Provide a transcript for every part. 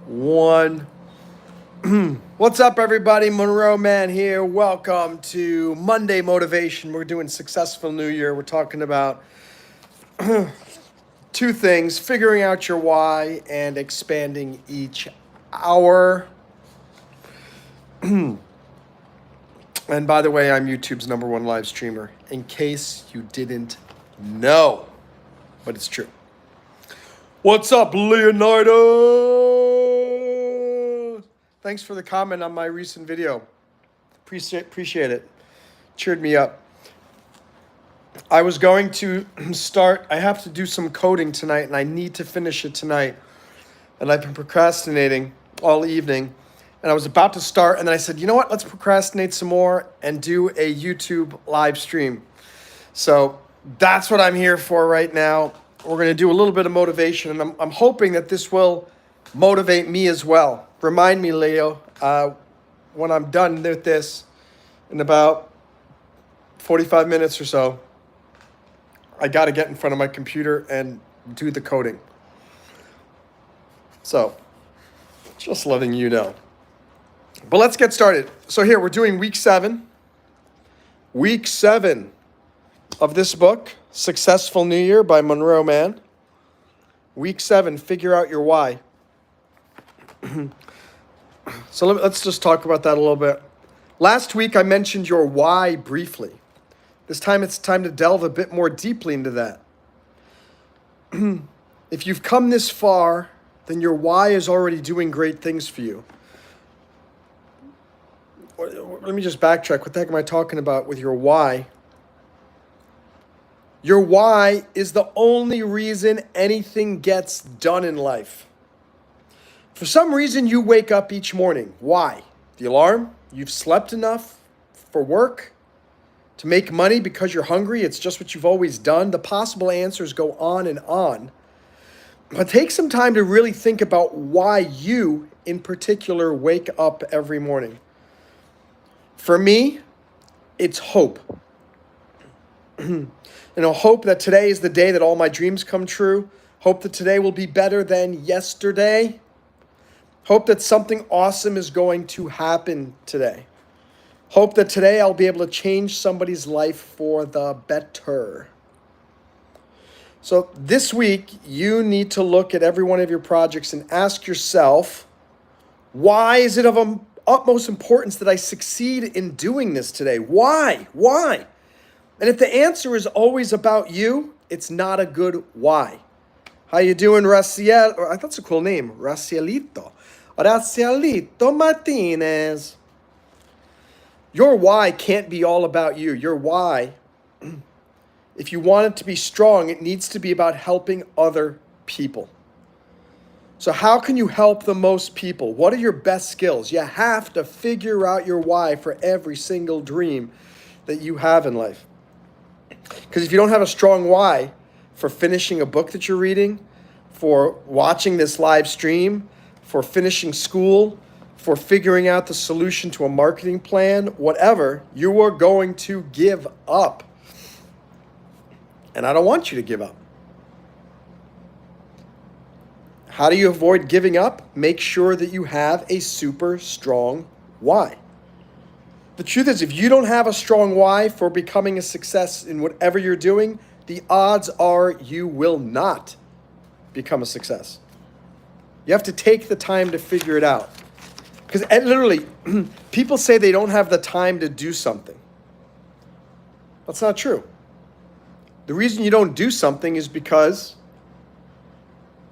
One. What's up, everybody? Monroe Mann here. Welcome to Monday Motivation. We're doing Successful New Year. We're talking about two things: figuring out your why and expanding each hour. And by the way, I'm YouTube's #1 live streamer, in case you didn't know, but it's true. What's up, Leonardo? Thanks for the comment on my recent video. Appreciate it. Cheered me up. I was going to I have to do some coding tonight, and I need to finish it tonight. And I've been procrastinating all evening. And I was about to start, and then I said, you know what? Let's procrastinate some more and do a YouTube live stream. So that's what I'm here for right now. We're going to do a little bit of motivation, and I'm hoping that this will motivate me as well. Remind me, Leo, when I'm done with this in about 45 minutes or so, I got to get in front of my computer and do the coding. So, just letting you know. But let's get started. So here, we're doing week 7. Week 7 of this book, Successful New Year by Monroe Mann. Week 7, figure out your why. So let's just talk about that a little bit. Last week, I mentioned your why briefly. This time, it's time to delve a bit more deeply into that. If you've come this far, then your why is already doing great things for you. Let me just backtrack. What the heck am I talking about with your why? Your why is the only reason anything gets done in life. For some reason, you wake up each morning. Why? The alarm? You've slept enough for work? To make money because you're hungry? It's just what you've always done? The possible answers go on and on. But take some time to really think about why you, in particular, wake up every morning. For me, it's hope. Hope that today is the day that all my dreams come true. Hope that today will be better than yesterday. Hope that something awesome is going to happen today. Hope that today I'll be able to change somebody's life for the better. So this week, you need to look at every one of your projects and ask yourself, why is it of utmost importance that I succeed in doing this today? Why? Why? And if the answer is always about you, it's not a good why. How you doing, Raciel? Or that's a cool name, Racielito. Racielito Martinez. Your why can't be all about you. Your why, if you want it to be strong, it needs to be about helping other people. So how can you help the most people? What are your best skills? You have to figure out your why for every single dream that you have in life. Because if you don't have a strong why for finishing a book that you're reading, for watching this live stream, for finishing school, for figuring out the solution to a marketing plan, whatever, you are going to give up. And I don't want you to give up. How do you avoid giving up? Make sure that you have a super strong why. The truth is, if you don't have a strong why for becoming a success in whatever you're doing, the odds are you will not become a success. You have to take the time to figure it out. Because literally, people say they don't have the time to do something. That's not true. The reason you don't do something is because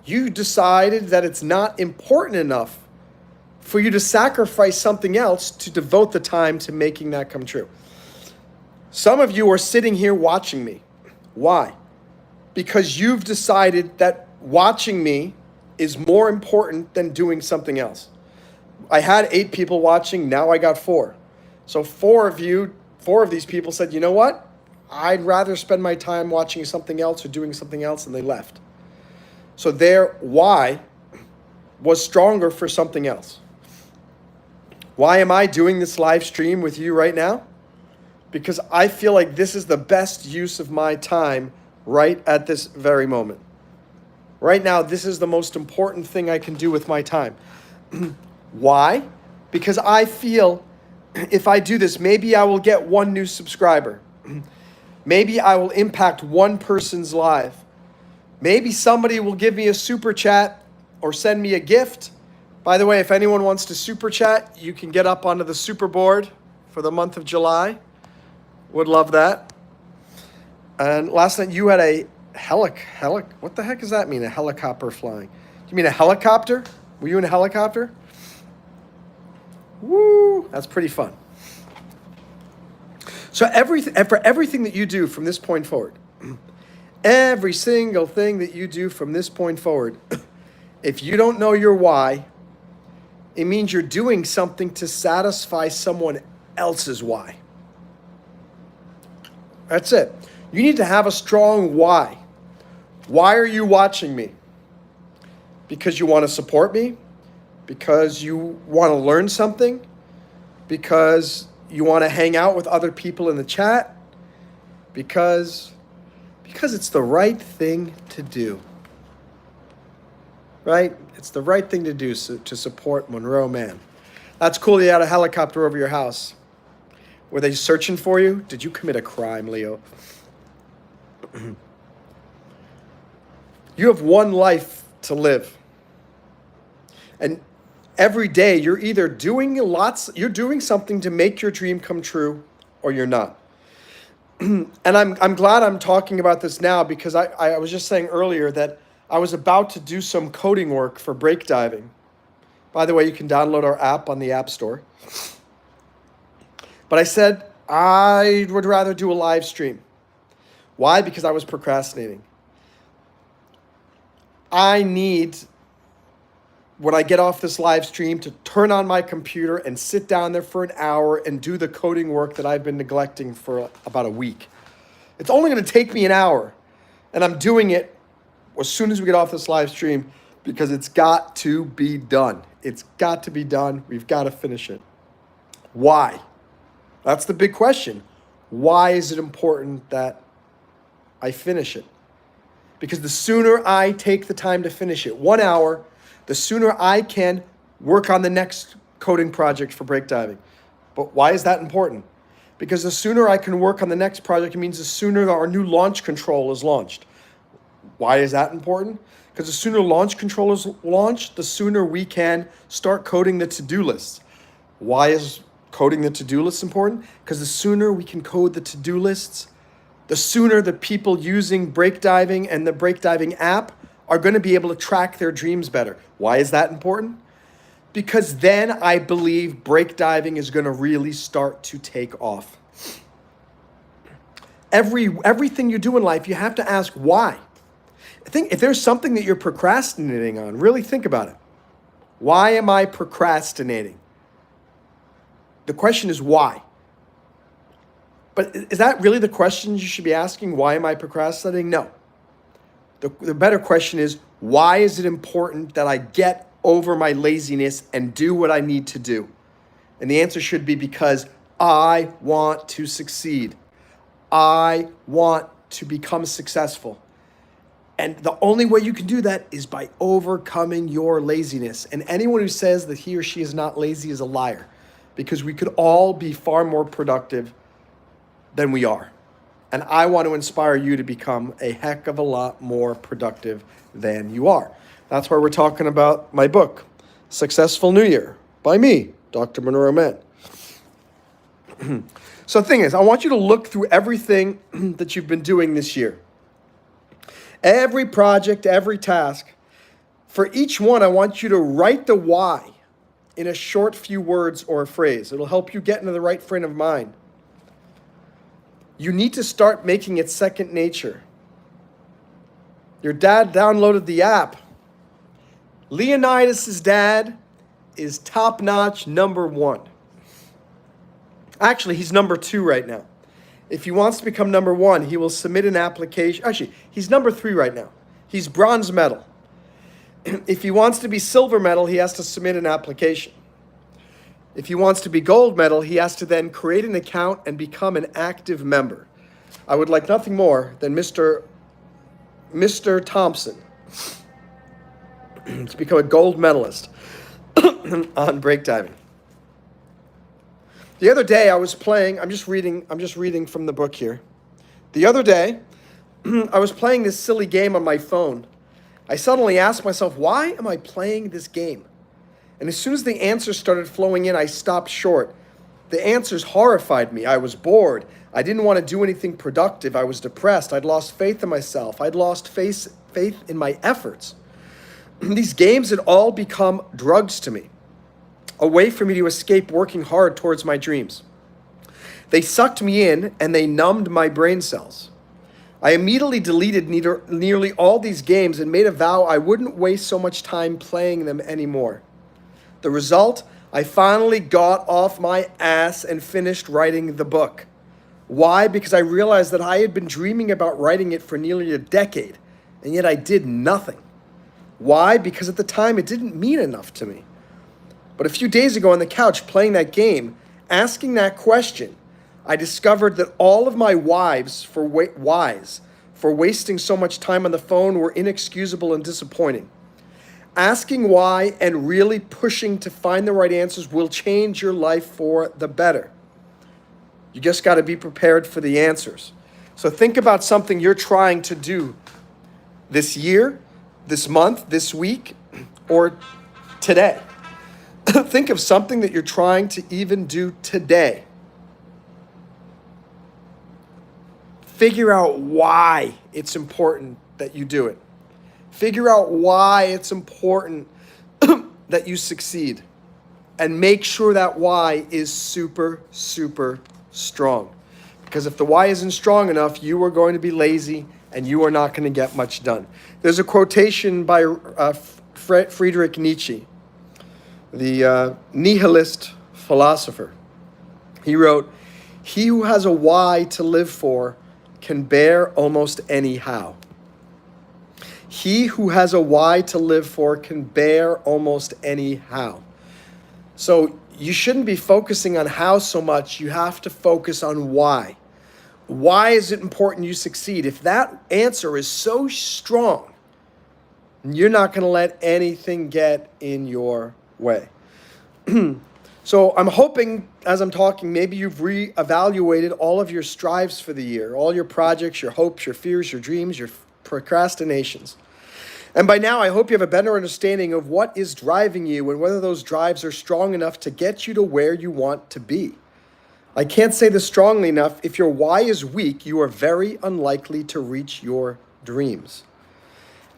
you decided that it's not important enough for you to sacrifice something else to devote the time to making that come true. Some of you are sitting here watching me. Why? Because you've decided that watching me is more important than doing something else. I had 8 people watching, now I got 4. So 4 of these people said, you know what? I'd rather spend my time watching something else or doing something else, and they left. So their why was stronger for something else. Why am I doing this live stream with you right now? Because I feel like this is the best use of my time right at this very moment. Right now, this is the most important thing I can do with my time. Why? Because I feel if I do this, maybe I will get one new subscriber. Maybe I will impact one person's life. Maybe somebody will give me a super chat or send me a gift. By the way, if anyone wants to super chat, you can get up onto the super board for the month of July. Would love that. And last night you had a what the heck does that mean? A helicopter flying? You mean a helicopter? Were you in a helicopter? Woo, that's pretty fun. So for everything that you do from this point forward, every single thing that you do from this point forward, if you don't know your why, it means you're doing something to satisfy someone else's why. That's it. You need to have a strong why. Why are you watching me? Because you want to support me? Because you want to learn something? Because you want to hang out with other people in the chat? Because it's the right thing to do. Right? It's the right thing to do to support Monroe Mann. That's cool you had a helicopter over your house. Were they searching for you? Did you commit a crime, Leo? You have one life to live. And every day you're either you're doing something to make your dream come true or you're not. And I'm glad I'm talking about this now because I was just saying earlier that I was about to do some coding work for breakdiving. By the way, you can download our app on the App Store. But I said I would rather do a live stream. Why? Because I was procrastinating. I need, when I get off this live stream, to turn on my computer and sit down there for an hour and do the coding work that I've been neglecting for about a week. It's only going to take me an hour, and I'm doing it as soon as we get off this live stream because it's got to be done. It's got to be done. We've got to finish it. Why? That's the big question. Why is it important that I finish it? Because the sooner I take the time to finish it, 1 hour, the sooner I can work on the next coding project for breakdiving. But why is that important? Because the sooner I can work on the next project, it means the sooner our new launch control is launched. Why is that important? Because the sooner launch control is launched, the sooner we can start coding the to-do lists. Why is coding the to-do lists important? Because the sooner we can code the to-do lists, the sooner the people using breakdiving and the breakdiving app are going to be able to track their dreams better. Why is that important? Because then I believe breakdiving is going to really start to take off. Everything you do in life, you have to ask why. I think if there's something that you're procrastinating on, really think about it. Why am I procrastinating? The question is why. But is that really the question you should be asking? Why am I procrastinating? No. The better question is, why is it important that I get over my laziness and do what I need to do? And the answer should be because I want to succeed. I want to become successful. And the only way you can do that is by overcoming your laziness. And anyone who says that he or she is not lazy is a liar, because we could all be far more productive than we are. And I want to inspire you to become a heck of a lot more productive than you are. That's why we're talking about my book, Successful New Year, by me, Dr. Monroe Mann. So the thing is, I want you to look through everything that you've been doing this year. Every project, every task. For each one, I want you to write the why in a short few words or a phrase. It'll help you get into the right frame of mind. You need to start making it second nature. Your dad downloaded the app. Leonidas' dad is top-notch #1. Actually, he's #2 right now. If he wants to become #1, he will submit an application. Actually, he's #3 right now. He's bronze medal. If he wants to be silver medal, he has to submit an application. If he wants to be gold medal, he has to then create an account and become an active member. I would like nothing more than Mr. Thompson to become a gold medalist. on break timing. The other day I was playing, I'm just reading from the book here. The other day, I was playing this silly game on my phone. I suddenly asked myself, why am I playing this game? And as soon as the answers started flowing in, I stopped short. The answers horrified me. I was bored. I didn't want to do anything productive. I was depressed. I'd lost faith in myself. I'd lost faith in my efforts. These games had all become drugs to me, a way for me to escape working hard towards my dreams. They sucked me in and they numbed my brain cells. I immediately deleted nearly all these games and made a vow I wouldn't waste so much time playing them anymore. The result, I finally got off my ass and finished writing the book. Why? Because I realized that I had been dreaming about writing it for nearly a decade, and yet I did nothing. Why? Because at the time it didn't mean enough to me. But a few days ago on the couch playing that game, asking that question, I discovered that all of my whys for wasting so much time on the phone were inexcusable and disappointing. Asking why and really pushing to find the right answers will change your life for the better. You just got to be prepared for the answers. So think about something you're trying to do this year, this month, this week, or today. Think of something that you're trying to even do today. Figure out why it's important that you do it. Figure out why it's important that you succeed. And make sure that why is super, super strong. Because if the why isn't strong enough, you are going to be lazy and you are not going to get much done. There's a quotation by Friedrich Nietzsche, the nihilist philosopher. He wrote, "He who has a why to live for can bear almost anyhow." He who has a why to live for can bear almost anyhow. So you shouldn't be focusing on how so much. You have to focus on why. Why is it important you succeed? If that answer is so strong, you're not going to let anything get in your way. So I'm hoping, as I'm talking, maybe you've reevaluated all of your strives for the year, all your projects, your hopes, your fears, your dreams, your procrastinations. And by now, I hope you have a better understanding of what is driving you and whether those drives are strong enough to get you to where you want to be. I can't say this strongly enough. If your why is weak, you are very unlikely to reach your dreams.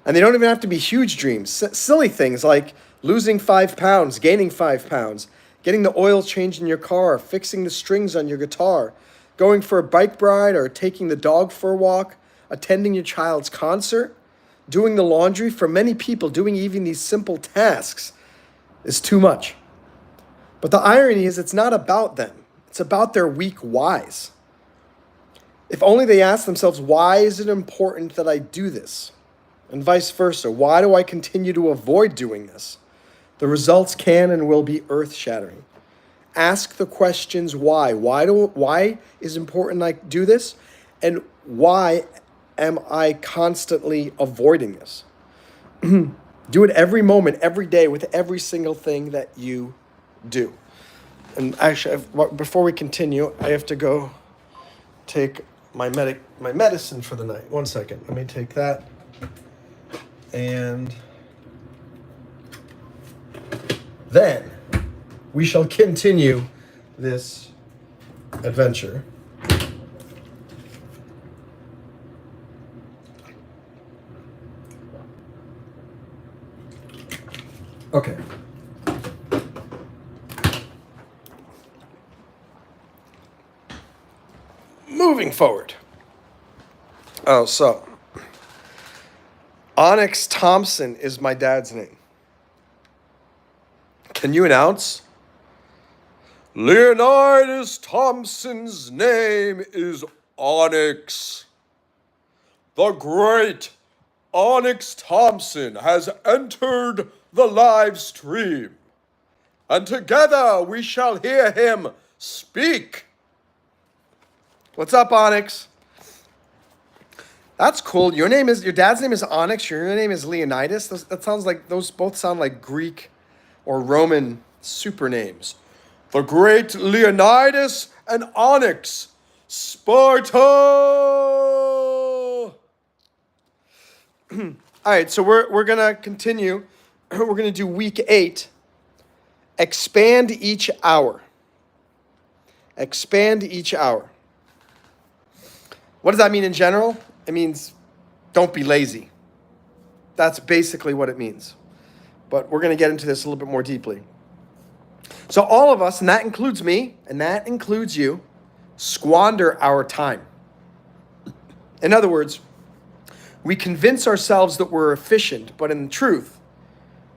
And they don't even have to be huge dreams. Silly things like losing 5 pounds, gaining 5 pounds, getting the oil changed in your car, fixing the strings on your guitar, going for a bike ride or taking the dog for a walk, attending your child's concert, doing the laundry. For many people, doing even these simple tasks is too much. But the irony is it's not about them. It's about their weak whys. If only they ask themselves, why is it important that I do this? And vice versa. Why do I continue to avoid doing this? The results can and will be earth-shattering. Ask the questions why. Why is it important I do this? And why am I constantly avoiding this? Do it every moment, every day, with every single thing that you do. And actually, before we continue, I have to go take my medicine for the night. 1 second. Let me take that. And then we shall continue this adventure. Okay. Moving forward. So Onyx Thompson is my dad's name. Can you announce? Leonidas Thompson's name is Onyx. The great Onyx Thompson has entered the live stream, and together we shall hear him speak. What's up, Onyx? That's cool. Your dad's name is Onyx. Your name is Leonidas. That sounds like, those both sound like Greek or Roman supernames. The great Leonidas and Onyx, Sparta! All right, so we're going to continue. We're going to do week 8. Expand each hour. Expand each hour. What does that mean in general? It means don't be lazy. That's basically what it means. But we're going to get into this a little bit more deeply. So all of us, and that includes me, and that includes you, squander our time. In other words, we convince ourselves that we're efficient, but in truth,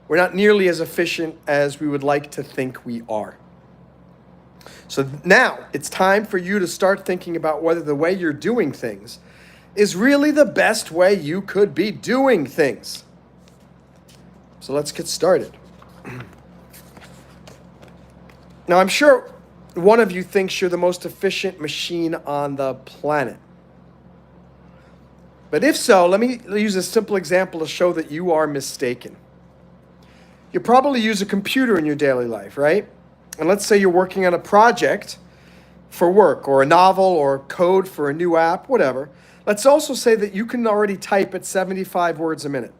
we're not nearly as efficient as we would like to think we are. So now it's time for you to start thinking about whether the way you're doing things is really the best way you could be doing things. So let's get started. Now, I'm sure one of you thinks you're the most efficient machine on the planet. But if so, let me use a simple example to show that you are mistaken. You probably use a computer in your daily life, right? And let's say you're working on a project for work, or a novel, or code for a new app, whatever. Let's also say that you can already type at 75 words a minute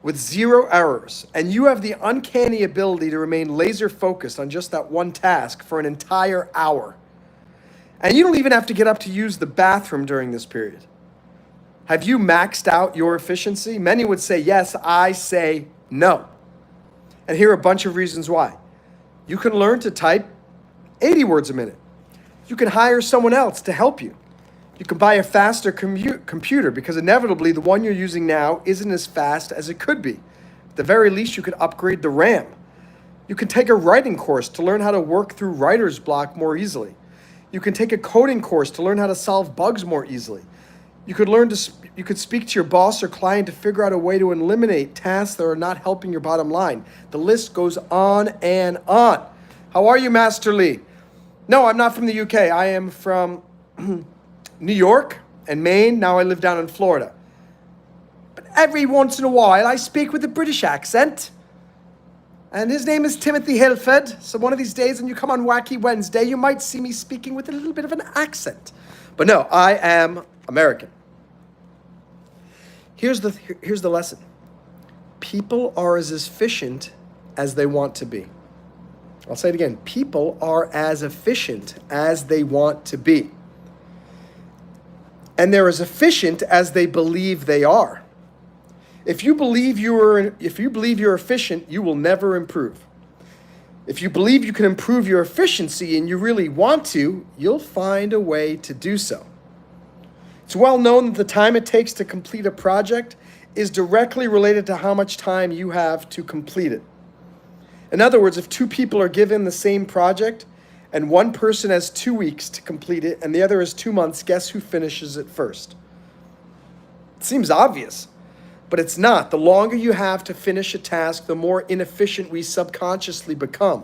with 0 errors, and you have the uncanny ability to remain laser focused on just that one task for an entire hour. And you don't even have to get up to use the bathroom during this period. Have you maxed out your efficiency? Many would say yes. I say no. And here are a bunch of reasons why. You can learn to type 80 words a minute. You can hire someone else to help you. You can buy a faster computer because inevitably the one you're using now isn't as fast as it could be. At the very least, you could upgrade the RAM. You can take a writing course to learn how to work through writer's block more easily. You can take a coding course to learn how to solve bugs more easily. You could speak to your boss or client to figure out a way to eliminate tasks that are not helping your bottom line. The list goes on and on. How are you, Master Lee? No, I'm not from the UK. I am from New York and Maine. Now I live down in Florida. But every once in a while, I speak with a British accent. And his name is Timothy Hilford. So one of these days when you come on Wacky Wednesday, you might see me speaking with a little bit of an accent. But no, I am American. Here's the lesson. People are as efficient as they want to be. I'll say it again. People are as efficient as they want to be. And they're as efficient as they believe they are. If you believe you're efficient, you will never improve. If you believe you can improve your efficiency and you really want to, you'll find a way to do so. It's well known that the time it takes to complete a project is directly related to how much time you have to complete it. In other words, if 2 people are given the same project and one person has 2 weeks to complete it and the other has 2 months, guess who finishes it first? It seems obvious, but it's not. The longer you have to finish a task, the more inefficient we subconsciously become.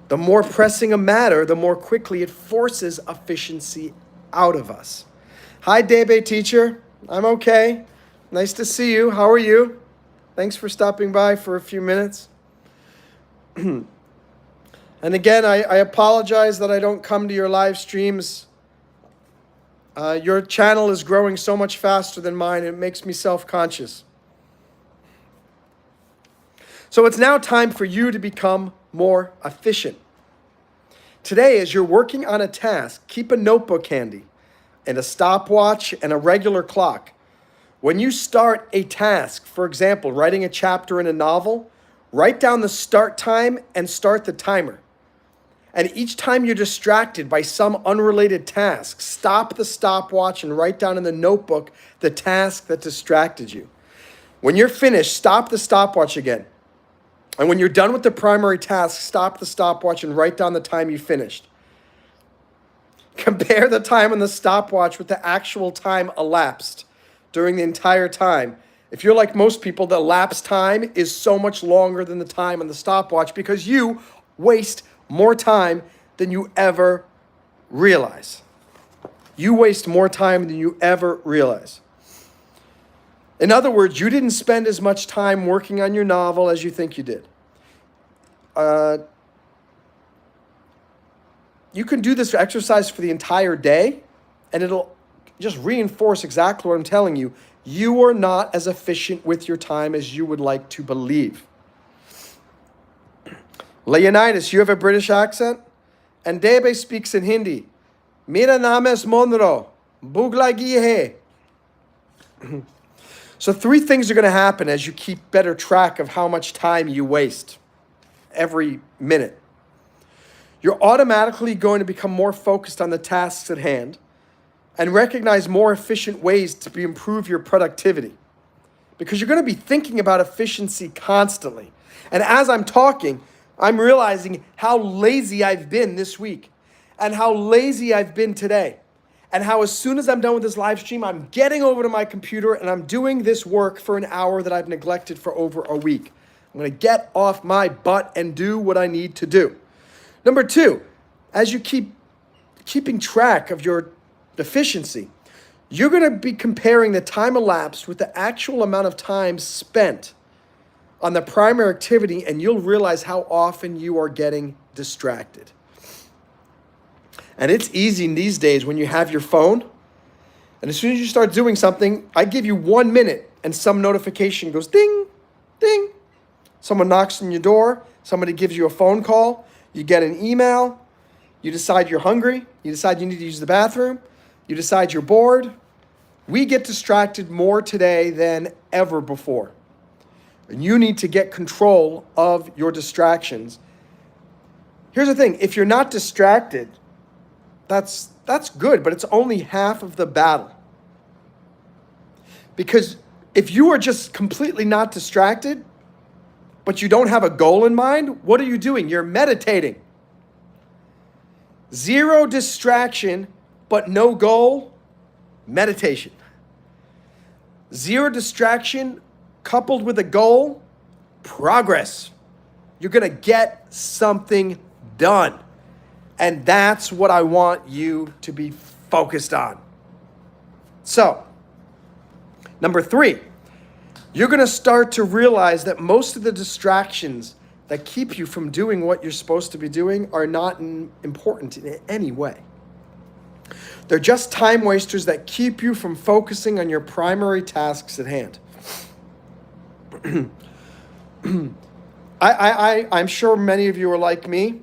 The more pressing a matter, the more quickly it forces efficiency out of us. Hi, Debe teacher. I'm okay. Nice to see you. How are you? Thanks for stopping by for a few minutes. And again, I apologize that I don't come to your live streams. Your channel is growing so much faster than mine. It makes me self-conscious. So it's now time for you to become more efficient. Today, as you're working on a task, keep a notebook handy and a stopwatch and a regular clock. When you start a task, for example, writing a chapter in a novel, write down the start time and start the timer. And each time you're distracted by some unrelated task, stop the stopwatch and write down in the notebook the task that distracted you. When you're finished, stop the stopwatch again. And when you're done with the primary task, stop the stopwatch and write down the time you finished. Compare the time on the stopwatch with the actual time elapsed during the entire time. If you're like most people, the elapsed time is so much longer than the time on the stopwatch because you waste more time than you ever realize. You waste more time than you ever realize. In other words, you didn't spend as much time working on your novel as you think you did. you can do this exercise for the entire day, and it'll just reinforce exactly what I'm telling you. You are not as efficient with your time as you would like to believe. Leonidas, you have a British accent? And Debe speaks in Hindi. Mera naam hai Monroe. Bhuk lagi hai. So 3 things are going to happen as you keep better track of how much time you waste every minute. You're automatically going to become more focused on the tasks at hand and recognize more efficient ways to improve your productivity, because you're going to be thinking about efficiency constantly. And as I'm talking, I'm realizing how lazy I've been this week and how lazy I've been today. And how as soon as I'm done with this live stream, I'm getting over to my computer and I'm doing this work for an hour that I've neglected for over a week. I'm going to get off my butt and do what I need to do. Number 2, as you keeping track of your efficiency, you're going to be comparing the time elapsed with the actual amount of time spent on the primary activity, and you'll realize how often you are getting distracted. And it's easy these days when you have your phone, and as soon as you start doing something, I give you 1 minute and some notification goes ding, ding. Someone knocks on your door, somebody gives you a phone call, you get an email, you decide you're hungry, you decide you need to use the bathroom, you decide you're bored. We get distracted more today than ever before. And you need to get control of your distractions. Here's the thing, if you're not distracted, that's good, but it's only half of the battle. Because if you are just completely not distracted, but you don't have a goal in mind, what are you doing? You're meditating. 0 distraction, but no goal, meditation. 0 distraction coupled with a goal, progress. You're going to get something done. And that's what I want you to be focused on. So, number 3, you're going to start to realize that most of the distractions that keep you from doing what you're supposed to be doing are not important in any way. They're just time wasters that keep you from focusing on your primary tasks at hand. I'm sure many of you are like me.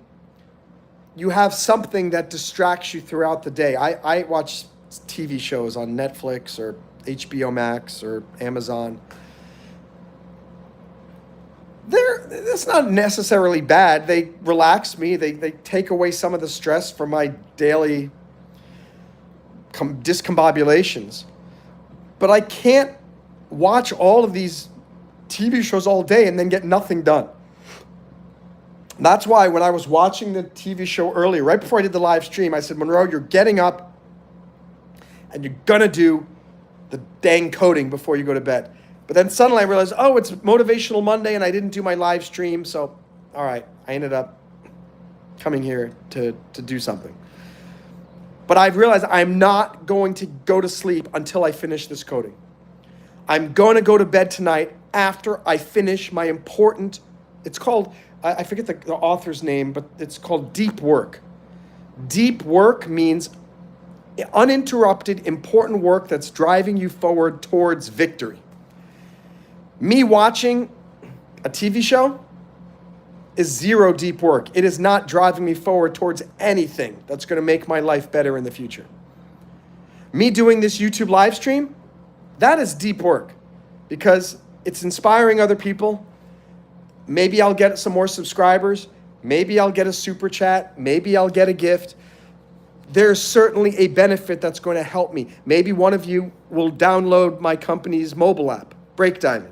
You have something that distracts you throughout the day. I watch TV shows on Netflix or HBO Max or Amazon. It's not necessarily bad. They relax me. They take away some of the stress from my daily discombobulations. But I can't watch all of these TV shows all day and then get nothing done. That's why when I was watching the TV show earlier, right before I did the live stream, I said, Monroe, you're getting up and you're going to do the dang coding before you go to bed. But then suddenly I realized, oh, it's Motivational Monday and I didn't do my live stream. So, all right, I ended up coming here to do something. But I've realized I'm not going to go to sleep until I finish this coding. I'm going to go to bed tonight after I finish my important, it's called, I forget the author's name, but it's called deep work. Deep work means uninterrupted, important work that's driving you forward towards victory. Me watching a TV show is 0 deep work. It is not driving me forward towards anything that's going to make my life better in the future. Me doing this YouTube live stream, that is deep work because it's inspiring other people. Maybe I'll get some more subscribers. Maybe I'll get a super chat. Maybe I'll get a gift. There's certainly a benefit that's going to help me. Maybe one of you will download my company's mobile app, Breakdiving,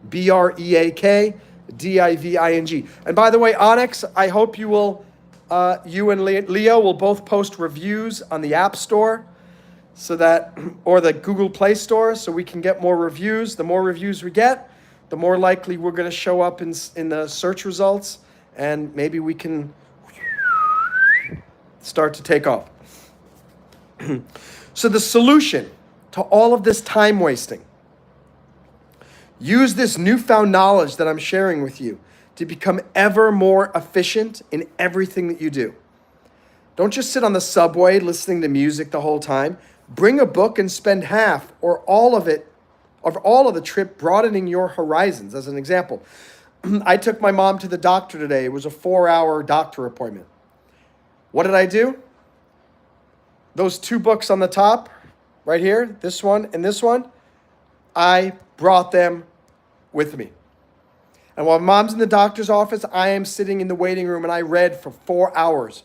BREAKDIVING. And by the way, Onyx, I hope you will, you and Leo will both post reviews on the App Store so that, or the Google Play Store, so we can get more reviews. The more reviews we get, the more likely we're going to show up in the search results, and maybe we can start to take off. So the solution to all of this time wasting, use this newfound knowledge that I'm sharing with you to become ever more efficient in everything that you do. Don't just sit on the subway listening to music the whole time. Bring a book and spend half or all of the trip broadening your horizons. As an example, I took my mom to the doctor today. It was a 4-hour doctor appointment. What did I do? Those 2 books on the top, right here, this one and this one, I brought them with me. And while mom's in the doctor's office, I am sitting in the waiting room and I read for 4 hours.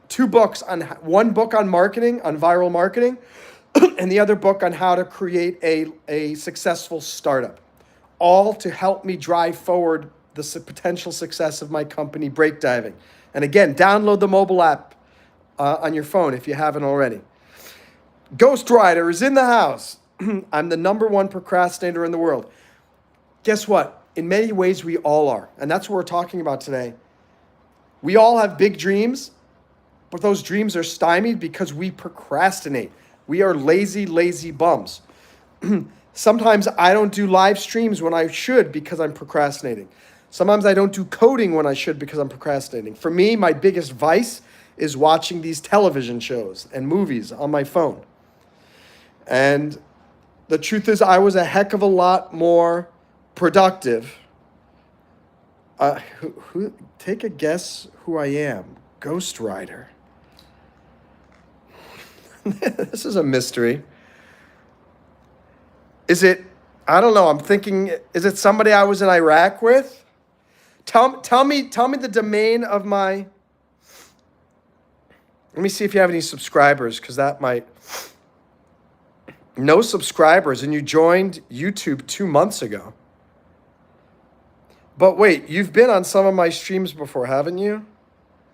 2 books, one book on marketing, on viral marketing, and the other book on how to create a successful startup, all to help me drive forward the potential success of my company, Breakdiving. And again, download the mobile app on your phone if you haven't already. Ghostwriter is in the house. I'm the #1 procrastinator in the world. Guess what? In many ways, we all are. And that's what we're talking about today. We all have big dreams, but those dreams are stymied because we procrastinate. We are lazy, lazy bums. Sometimes I don't do live streams when I should because I'm procrastinating. Sometimes I don't do coding when I should because I'm procrastinating. For me, my biggest vice is watching these television shows and movies on my phone. And the truth is, I was a heck of a lot more productive. Take a guess who I am. Ghostwriter. This is a mystery. Is it, I don't know, I'm thinking, is it somebody I was in Iraq with? Tell me the domain of my, let me see if you have any subscribers, because that might, no subscribers, and you joined YouTube 2 months ago. But wait, you've been on some of my streams before, haven't you?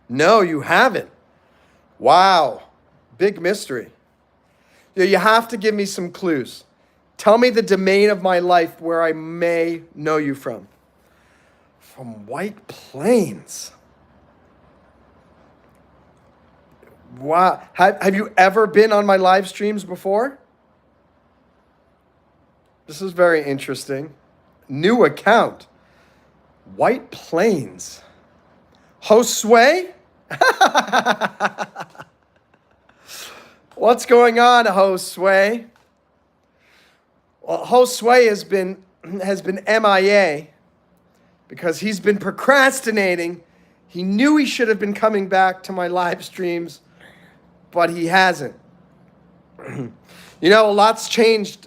No, you haven't. Wow. Big mystery. You have to give me some clues. Tell me the domain of my life where I may know you from. From White Plains. Wow. Have you ever been on my live streams before? This is very interesting. New account. White Plains. Josue? What's going on, Josue? Well, Josue has been MIA because he's been procrastinating. He knew he should have been coming back to my live streams, but he hasn't. A lot's changed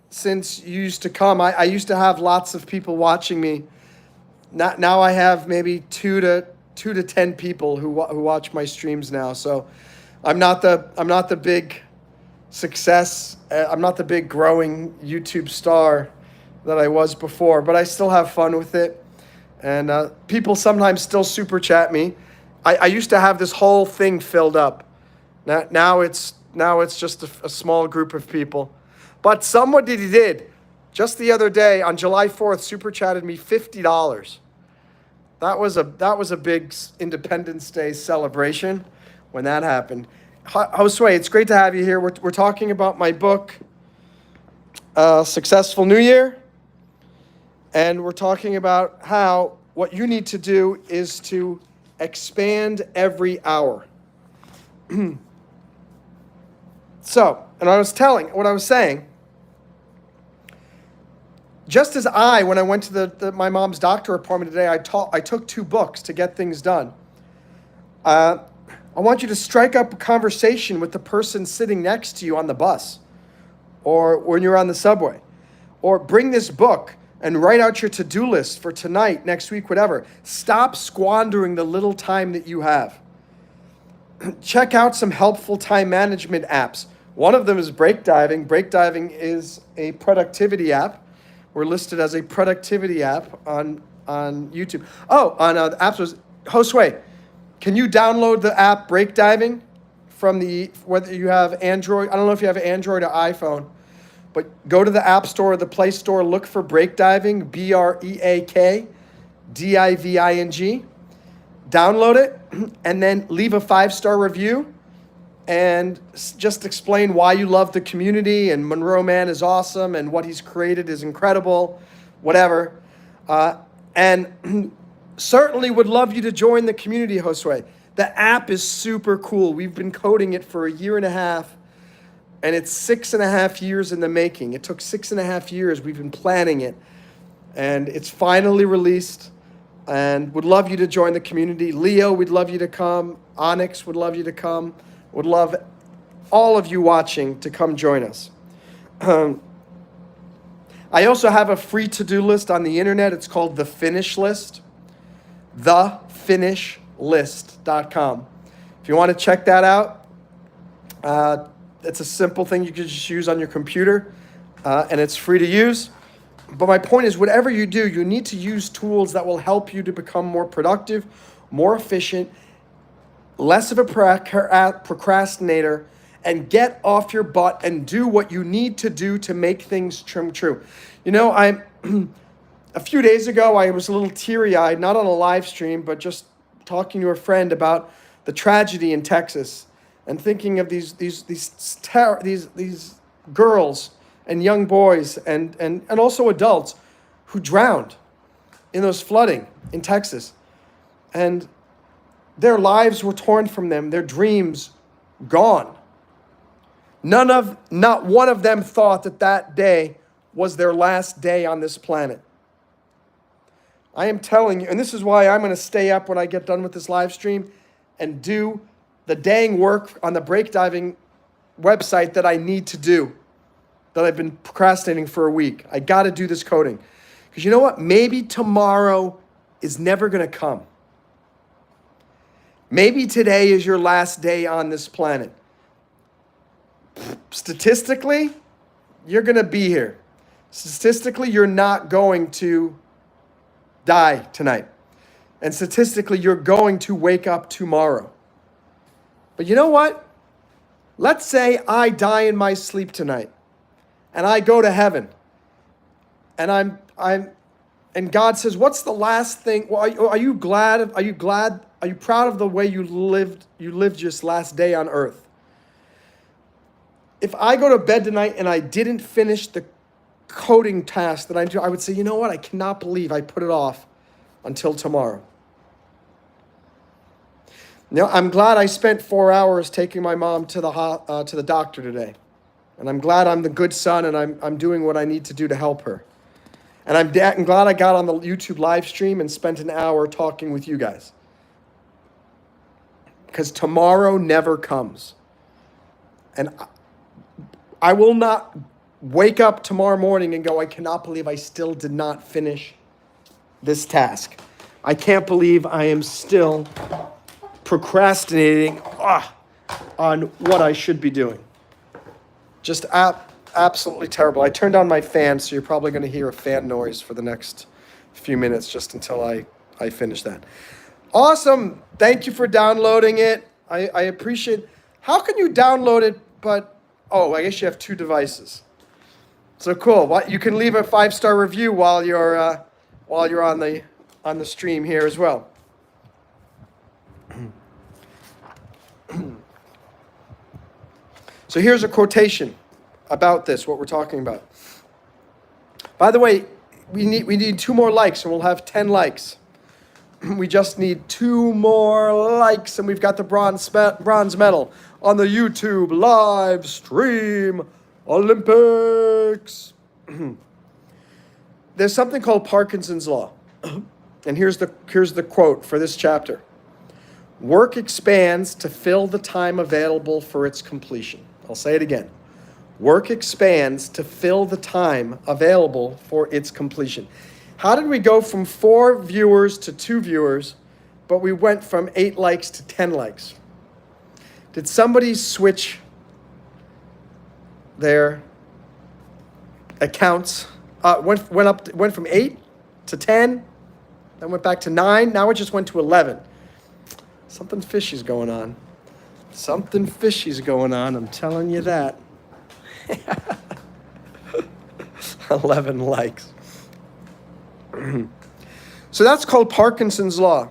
since you used to come. I used to have lots of people watching me. Now I have maybe 2 to 10 people who watch my streams now. So I'm not the big success. I'm not the big growing YouTube star that I was before, but I still have fun with it. And people sometimes still super chat me. I used to have this whole thing filled up. Now it's just a small group of people. But somebody did. Just the other day on July 4th, super chatted me $50. That was a big Independence Day celebration when that happened. Josue, it's great to have you here. We're talking about my book, Successful New Year. And we're talking about how what you need to do is to expand every hour. So, and what I was saying, just as when I went to my mom's doctor appointment today, I took 2 books to get things done. I want you to strike up a conversation with the person sitting next to you on the bus or when you're on the subway. Or bring this book and write out your to-do list for tonight, next week, whatever. Stop squandering the little time that you have. Check out some helpful time management apps. One of them is Breakdiving. Breakdiving is a productivity app. We're listed as a productivity app on YouTube. Oh, on the app stores. Josue, can you download the app Breakdiving from whether you have Android? I don't know if you have Android or iPhone, but go to the App Store or the Play Store, look for Breakdiving, Breakdiving. Download it, and then leave a 5-star review and just explain why you love the community and Monroe Mann is awesome and what he's created is incredible, whatever. And certainly would love you to join the community, Josue. The app is super cool. We've been coding it for a year and a half, and it's 6.5 years in the making. It took 6.5 years. We've been planning it, and it's finally released, and would love you to join the community. Leo, we'd love you to come. Onyx would love you to come. Would love all of you watching to come join us. I also have a free to-do list on the internet. It's called The Finish List, thefinishlist.com. If you want to check that out, it's a simple thing you can just use on your computer, and it's free to use. But my point is, whatever you do, you need to use tools that will help you to become more productive, more efficient, less of a procrastinator, and get off your butt and do what you need to do to make things true. You know, a few days ago, I was a little teary-eyed, not on a live stream, but just talking to a friend about the tragedy in Texas, and thinking of these girls and young boys and also adults who drowned in those flooding in Texas, and their lives were torn from them, their dreams gone. Not one of them thought that day was their last day on this planet. I am telling you, and this is why I'm going to stay up when I get done with this live stream and do the dang work on the breakdiving website that I need to do, that I've been procrastinating for a week. I got to do this coding. Because you know what? Maybe tomorrow is never going to come. Maybe today is your last day on this planet. Statistically, you're going to be here. Statistically, you're not going to die tonight. And statistically, you're going to wake up tomorrow. But you know what? Let's say I die in my sleep tonight and I go to heaven. And and God says, "What's the last thing? Well, are you glad? Are you proud of the way you lived your last day on earth?" If I go to bed tonight and I didn't finish the coding task that I do, I would say, you know what? I cannot believe I put it off until tomorrow. Now, I'm glad I spent 4 hours taking my mom to the doctor today. And I'm glad I'm the good son and I'm doing what I need to do to help her. And I'm glad I got on the YouTube live stream and spent an hour talking with you guys. Because tomorrow never comes. And I will not wake up tomorrow morning and go, I cannot believe I still did not finish this task. I can't believe I am still procrastinating on what I should be doing. Just absolutely terrible. I turned on my fan, so you're probably going to hear a fan noise for the next few minutes just until I finish that. Awesome. Thank you for downloading it. I appreciate it. How can you download it, but I guess you have 2 devices. So cool. You can leave a 5-star review while you're on the stream here as well. So here's a quotation about this, what we're talking about. By the way, we need 2 more likes, and we'll have 10 likes. We just need 2 more likes, and we've got the bronze medal on the YouTube live stream Olympics. There's something called Parkinson's Law. And here's the quote for this chapter. Work expands to fill the time available for its completion. I'll say it again. Work expands to fill the time available for its completion. How did we go from 4 viewers to 2 viewers, but we went from 8 likes to 10 likes? Did somebody switch their accounts? Went from 8 to 10, then went back to 9. Now it just went to 11. Something fishy's going on. Something fishy's going on. I'm telling you that. 11 likes. So that's called Parkinson's Law.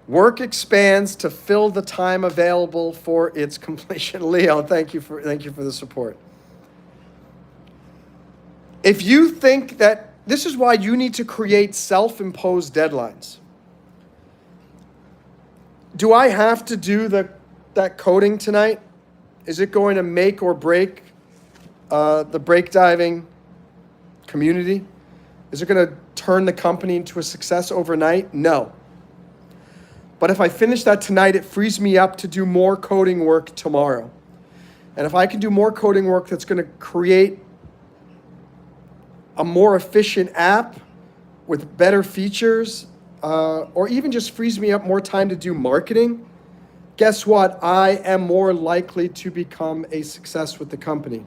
Work expands to fill the time available for its completion. Leo, thank you for the support. If you think that This is why you need to create self-imposed deadlines. Do I have to do that coding tonight? Is it going to make or break the breakdiving community? Is it going to turn the company into a success overnight? No. But if I finish that tonight, it frees me up to do more coding work tomorrow. And if I can do more coding work that's going to create a more efficient app with better features, or even just frees me up more time to do marketing, guess what? I am more likely to become a success with the company.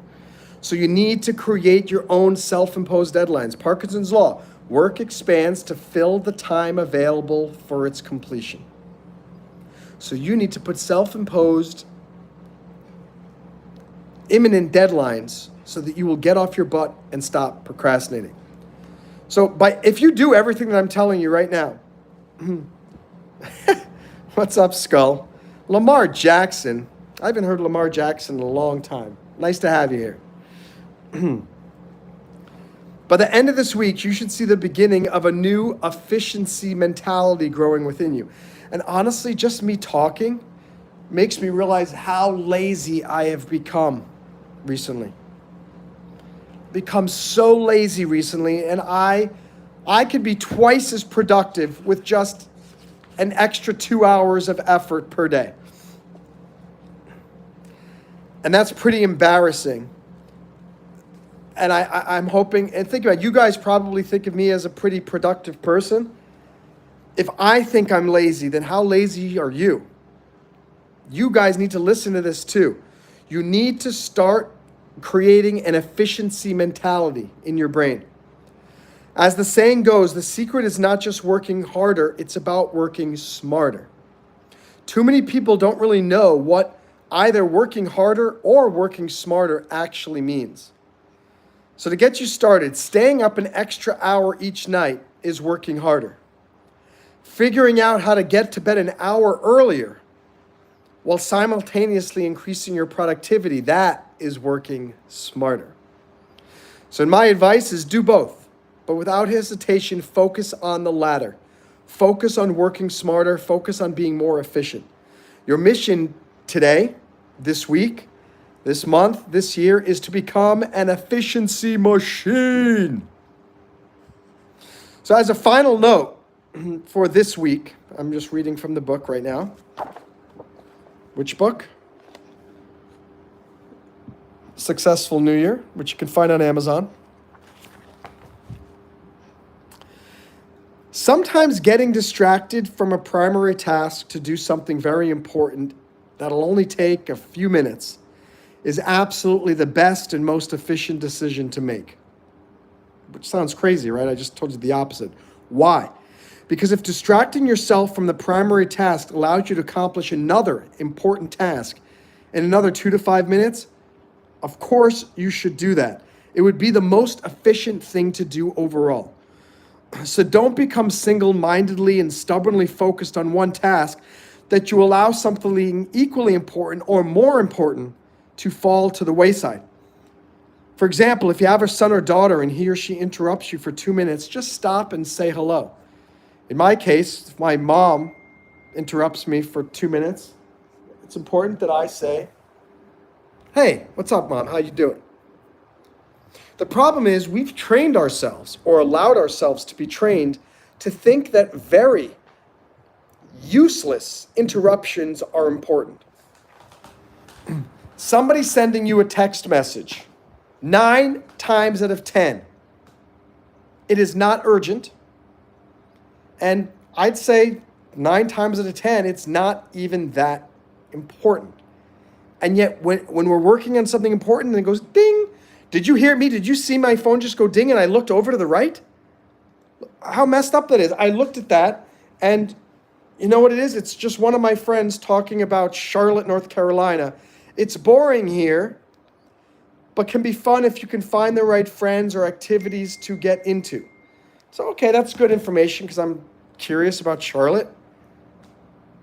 So you need to create your own self-imposed deadlines. Parkinson's law, work expands to fill the time available for its completion. So you need to put self-imposed imminent deadlines so that you will get off your butt and stop procrastinating. So if you do everything that I'm telling you right now, what's up, Skull? Lamar Jackson. I haven't heard Lamar Jackson in a long time. Nice to have you here. By the end of this week, you should see the beginning of a new efficiency mentality growing within you. And honestly, just me talking makes me realize how lazy I have become recently. Become so lazy recently, and I could be twice as productive with just an extra 2 hours of effort per day. And that's pretty embarrassing. And I'm hoping, and think about it, you guys probably think of me as a pretty productive person. If I think I'm lazy, then how lazy are you? You guys need to listen to this too. You need to start creating an efficiency mentality in your brain. As the saying goes, the secret is not just working harder, it's about working smarter. Too many people don't really know what either working harder or working smarter actually means. So to get you started, staying up an extra hour each night is working harder. Figuring out how to get to bed an hour earlier while simultaneously increasing your productivity, that is working smarter. So my advice is do both, but without hesitation, focus on the latter. Focus on working smarter, focus on being more efficient. Your mission today, this week, this month, this year, is to become an efficiency machine. So as a final note for this week, I'm just reading from the book right now. Which book? Successful New Year, which you can find on Amazon. Sometimes getting distracted from a primary task to do something very important that'll only take a few minutes is absolutely the best and most efficient decision to make. Which sounds crazy, right? I just told you the opposite. Why? Because if distracting yourself from the primary task allows you to accomplish another important task in another 2 to 5 minutes, of course you should do that. It would be the most efficient thing to do overall. So don't become single-mindedly and stubbornly focused on one task that you allow something equally important or more important to fall to the wayside. For example, if you have a son or daughter and he or she interrupts you for 2 minutes, just stop and say hello. In my case, if my mom interrupts me for 2 minutes, it's important that I say, "Hey, what's up, Mom? How you doing?" The problem is we've trained ourselves or allowed ourselves to be trained to think that very useless interruptions are important. Somebody sending you a text message, 9 times out of 10, it is not urgent. And I'd say 9 times out of 10, it's not even that important. And yet when we're working on something important and it goes ding, did you hear me? Did you see my phone just go ding and I looked over to the right? How messed up that is. I looked at that and you know what it is? It's just one of my friends talking about Charlotte, North Carolina. It's boring here, but can be fun if you can find the right friends or activities to get into. So, okay, that's good information because I'm curious about Charlotte.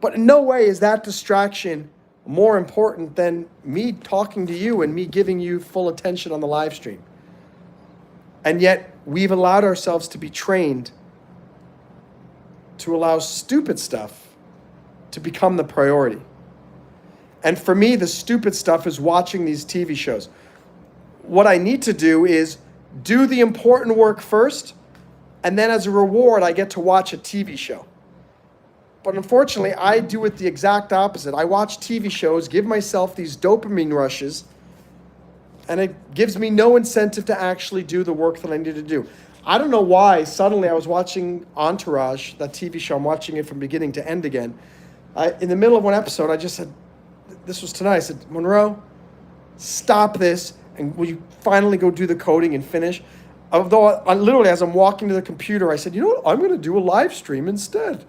But in no way is that distraction more important than me talking to you and me giving you full attention on the live stream. And yet we've allowed ourselves to be trained to allow stupid stuff to become the priority. And for me, the stupid stuff is watching these TV shows. What I need to do is do the important work first, and then as a reward, I get to watch a TV show. But unfortunately, I do it the exact opposite. I watch TV shows, give myself these dopamine rushes, and it gives me no incentive to actually do the work that I need to do. I don't know why suddenly I was watching Entourage, that TV show. I'm watching it from beginning to end again. In the middle of one episode, I just said, this was tonight, I said, Monroe, stop this, and will you finally go do the coding and finish? Although I literally, as I'm walking to the computer, I said, you know what, I'm going to do a live stream instead.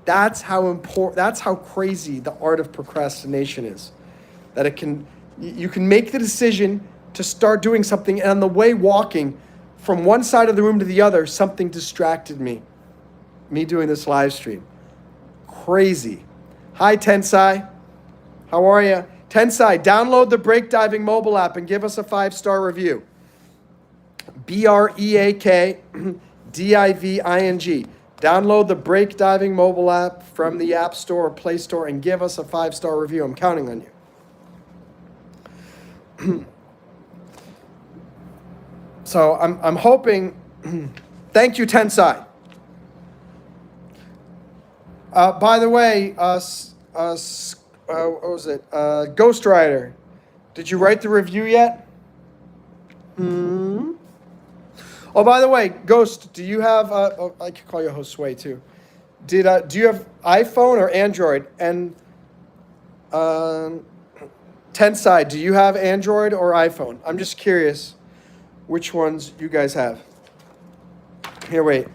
That's how important, that's how crazy the art of procrastination is. That you can make the decision to start doing something, and on the way walking from one side of the room to the other, something distracted me doing this live stream. Crazy. Hi, Tensai. How are you? Tensai, download the Break Diving mobile app and give us a 5-star review. BreakDiving. Download the Break Diving mobile app from the App Store or Play Store and give us a 5-star review. I'm counting on you. So I'm hoping. Thank you, Tensai. By the way, what was it? Ghost Rider. Did you write the review yet? Oh, by the way, Ghost, do you have? I could call you Josue too. Do you have iPhone or Android? And Tensai, do you have Android or iPhone? I'm just curious which ones you guys have. Here, wait.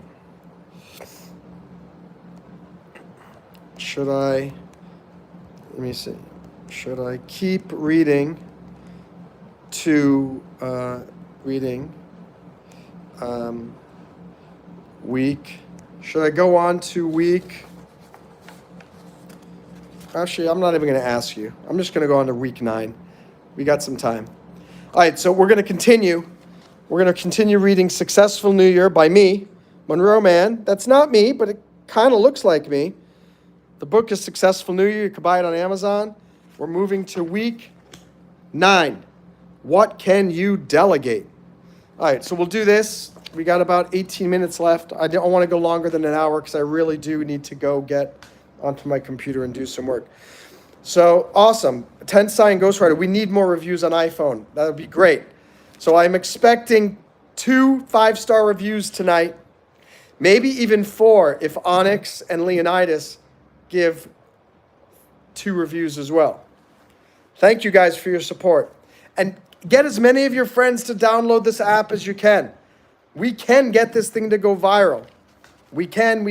Should I? Let me see. Should I keep reading to reading week? Should I go on to week? Actually, I'm not even going to ask you. I'm just going to go on to week 9. We got some time. All right, so we're going to continue. We're going to continue reading Successful New Year by me, Monroe Mann. That's not me, but it kind of looks like me. The book is Successful New Year. You can buy it on Amazon. We're moving to week 9. What can you delegate? All right, so we'll do this. We got about 18 minutes left. I don't want to go longer than an hour because I really do need to go get onto my computer and do some work. So awesome. Tensai and Ghost Rider, we need more reviews on iPhone. That would be great. So I'm expecting 2 5-star reviews tonight, maybe even 4 if Onyx and Leonidas give 2 reviews as well. Thank you guys for your support. And get as many of your friends to download this app as you can. We can get this thing to go viral. We can.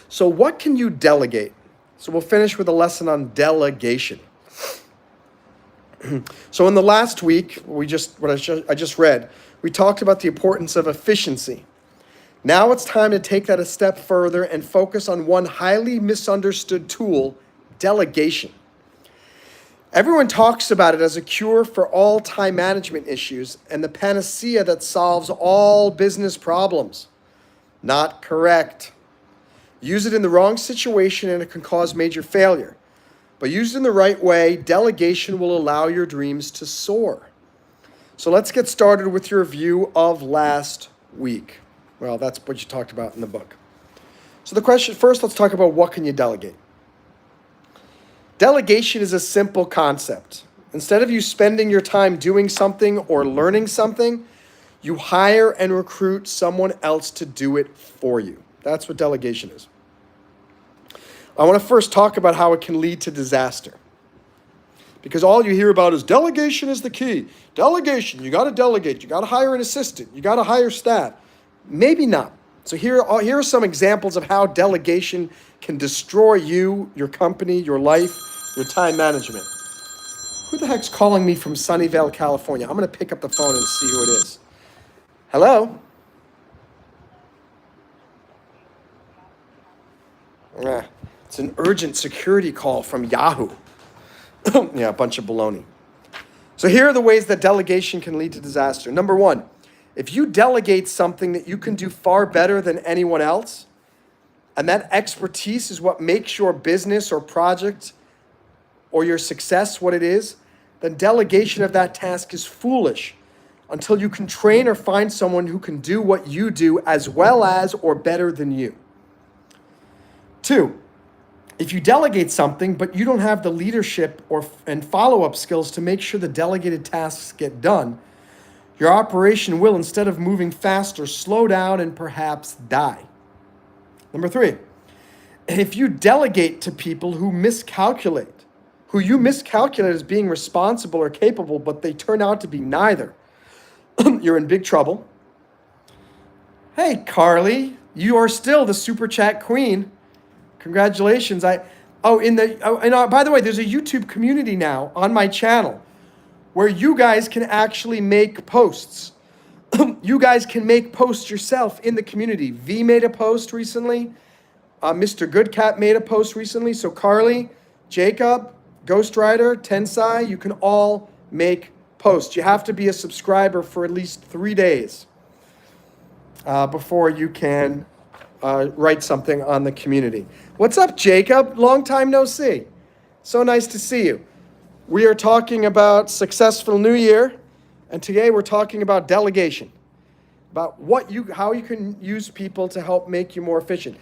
So what can you delegate? So we'll finish with a lesson on delegation. So in the last week, I just read, we talked about the importance of efficiency. Now it's time to take that a step further and focus on one highly misunderstood tool, delegation. Everyone talks about it as a cure for all time management issues and the panacea that solves all business problems. Not correct. Use it in the wrong situation and it can cause major failure. But used in the right way, delegation will allow your dreams to soar. So let's get started with your review of last week. Well, that's what you talked about in the book. So the question, first, let's talk about what can you delegate. Delegation is a simple concept. Instead of you spending your time doing something or learning something, you hire and recruit someone else to do it for you. That's what delegation is. I want to first talk about how it can lead to disaster. Because all you hear about is delegation is the key. Delegation, you got to delegate. You got to hire an assistant. You got to hire staff. Maybe not. So here are some examples of how delegation can destroy you, your company, your life, your time management. Who the heck's calling me from Sunnyvale, California? I'm going to pick up the phone and see who it is. Hello? It's an urgent security call from Yahoo. Yeah, a bunch of baloney. So here are the ways that delegation can lead to disaster. Number one, if you delegate something that you can do far better than anyone else, and that expertise is what makes your business or project or your success what it is, then delegation of that task is foolish until you can train or find someone who can do what you do as well as or better than you. Two, if you delegate something, but you don't have the leadership and follow-up skills to make sure the delegated tasks get done, your operation will, instead of moving faster, slow down and perhaps die. Number three, if you delegate to people who you miscalculate as being responsible or capable, but they turn out to be neither, you're in big trouble. Hey, Carly, you are still the super chat queen. Congratulations. By the way, there's a YouTube community now on my channel where you guys can actually make posts. You guys can make posts yourself in the community. V made a post recently. Mr. Goodcat made a post recently. So Carly, Jacob, Ghostwriter, Tensai, you can all make posts. You have to be a subscriber for at least 3 days before you can write something on the community. What's up, Jacob? Long time no see. So nice to see you. We are talking about successful new year, and today we're talking about delegation, about how you can use people to help make you more efficient.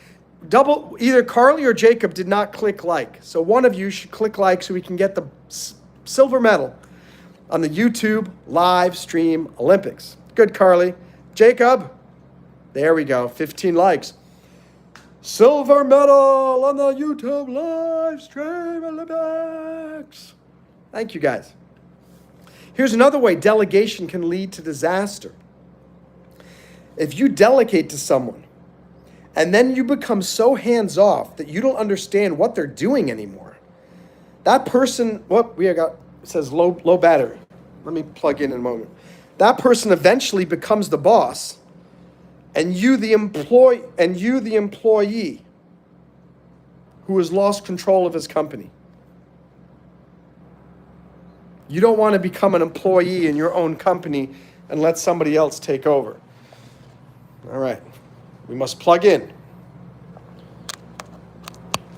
Either Carly or Jacob did not click like, so one of you should click like so we can get the silver medal on the YouTube live stream Olympics. Good, Carly. Jacob, there we go, 15 likes. Silver medal on the YouTube live stream Olympics. Thank you, guys. Here's another way delegation can lead to disaster. If you delegate to someone and then you become so hands-off that you don't understand what they're doing anymore, that person, it says low battery. Let me plug in a moment. That person eventually becomes the boss, and you the employee who has lost control of his company. You don't want to become an employee in your own company and let somebody else take over. All right, we must plug in.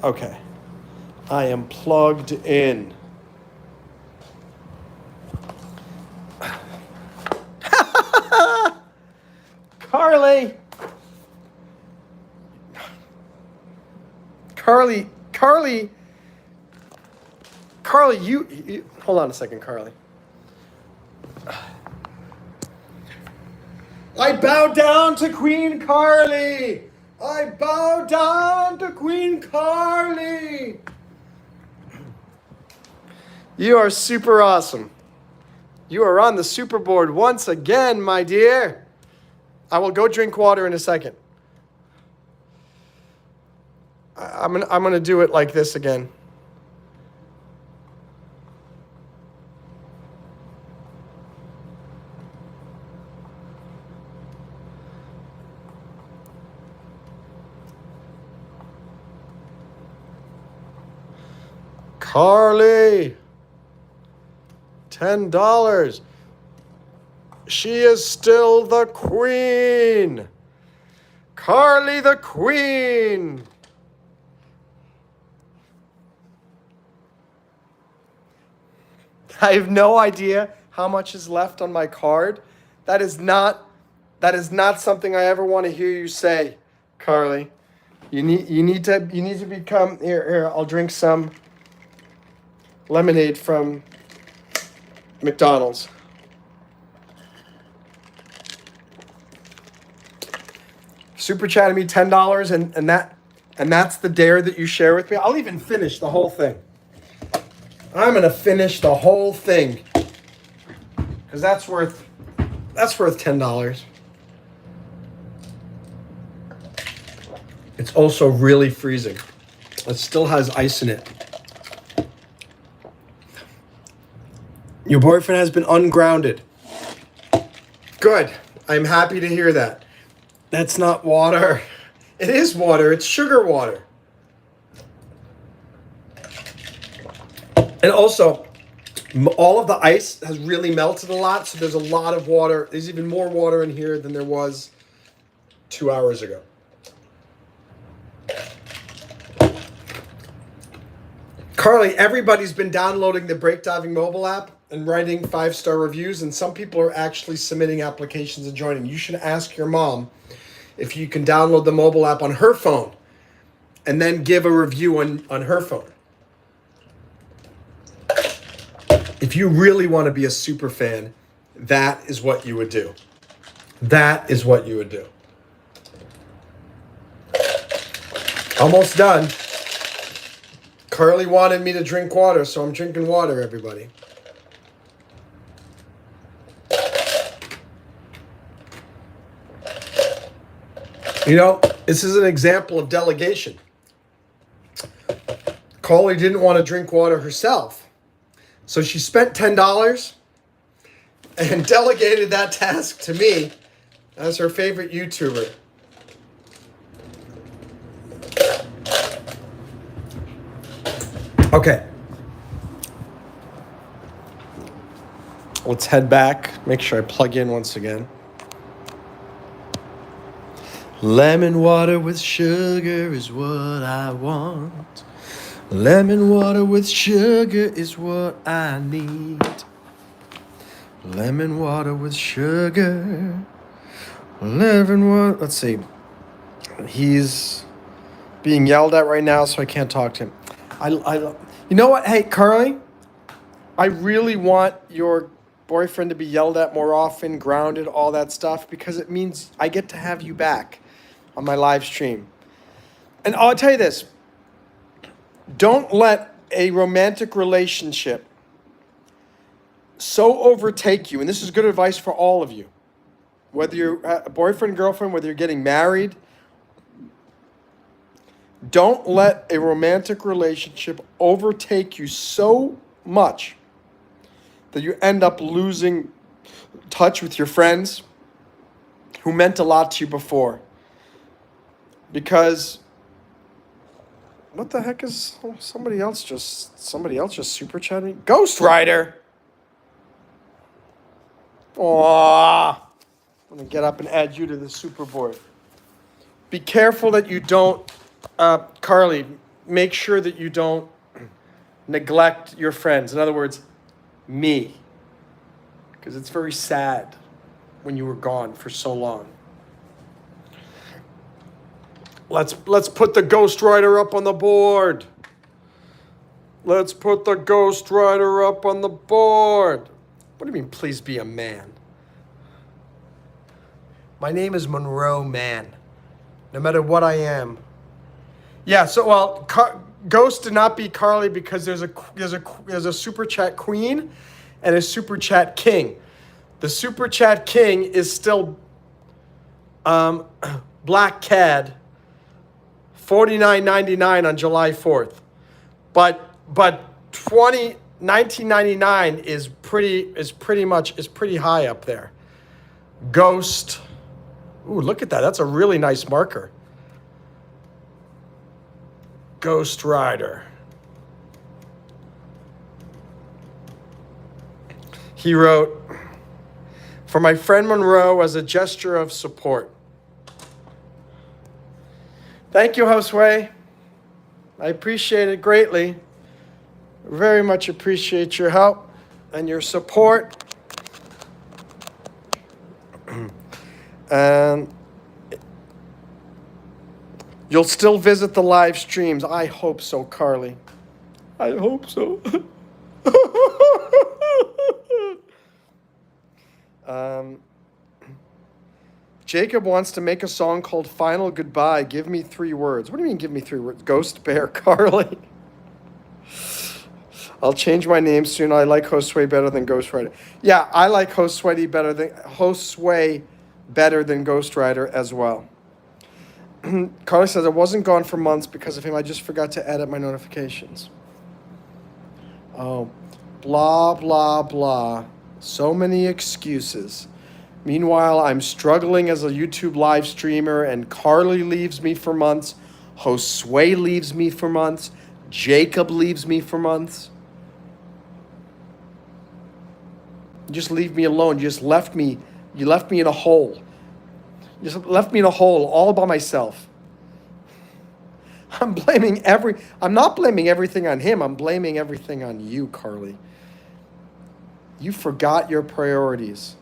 Okay, I am plugged in. Carly, you hold on a second, Carly. I bow down to Queen Carly. I bow down to Queen Carly. You are super awesome. You are on the super board once again, my dear. I will go drink water in a second. I'm gonna do it like this again. Carly, $10. She is still the queen. Carly the queen. I have no idea how much is left on my card. That is not something I ever want to hear you say, Carly. You need to become here. I'll drink some lemonade from McDonald's. Super chatted me $10 and that's the dare that you share with me. I'll even finish the whole thing. I'm gonna finish the whole thing because that's worth $10. It's also really freezing. It still has ice in it. Your boyfriend has been ungrounded. Good. I'm happy to hear that. That's not water. It is water. It's sugar water. And also, All of the ice has really melted a lot, so there's a lot of water. There's even more water in here than there was 2 hours ago. Carly, everybody's been downloading the Breakdiving mobile app and writing 5-star reviews, and some people are actually submitting applications and joining. You should ask your mom if you can download the mobile app on her phone and then give a review on her phone. If you really want to be a super fan, that is what you would do. That is what you would do. Almost done. Carly wanted me to drink water, so I'm drinking water, everybody. You know, this is an example of delegation. Carly didn't want to drink water herself, so she spent $10 and delegated that task to me as her favorite YouTuber. Okay. Let's head back. Make sure I plug in once again. Lemon water with sugar is what I want. Lemon water with sugar is what I need. Lemon water with sugar. Lemon water. Let's see. He's being yelled at right now, so I can't talk to him. You know what? Hey, Carly, I really want your boyfriend to be yelled at more often, grounded, all that stuff, because it means I get to have you back on my live stream. And I'll tell you this. Don't let a romantic relationship so overtake you, and this is good advice for all of you, whether you're a boyfriend, girlfriend, whether you're getting married. Don't let a romantic relationship overtake you so much that you end up losing touch with your friends who meant a lot to you before. Because what the heck is somebody else just super chatting? Ghost Rider. Aww. I'm gonna get up and add you to the super board. Be careful that you don't. Carly, make sure that you don't neglect your friends. In other words, me. Because it's very sad when you were gone for so long. Let's put the Ghost Rider up on the board. Let's put the Ghost Rider up on the board. What do you mean, please be a man? My name is Monroe Mann. No matter what I am. Yeah, so, well, Ghost did not beat Carly because there's a Super Chat Queen and a Super Chat King. The Super Chat King is still Black Cad, $49.99 on July 4th. But $19.99 is pretty high up there. Ghost. Ooh, look at that. That's a really nice marker. Ghost Rider. He wrote, for my friend Monroe as a gesture of support. Thank you, Josue. I appreciate it greatly. Very much appreciate your help and your support. And you'll still visit the live streams. I hope so, Carly. I hope so. Jacob wants to make a song called Final Goodbye. Give me 3 words. What do you mean give me 3 words? Ghost Bear Carly. I'll change my name soon. I like Josue better than Ghost Rider. Yeah, I like Josue better than Ghost Rider as well. Carly says, I wasn't gone for months because of him. I just forgot to edit my notifications. Oh, blah, blah, blah. So many excuses. Meanwhile, I'm struggling as a YouTube live streamer, and Carly leaves me for months. Josue leaves me for months. Jacob leaves me for months. You just leave me alone. You left me in a hole. You just left me in a hole all by myself. I'm not blaming everything on him. I'm blaming everything on you, Carly. You forgot your priorities.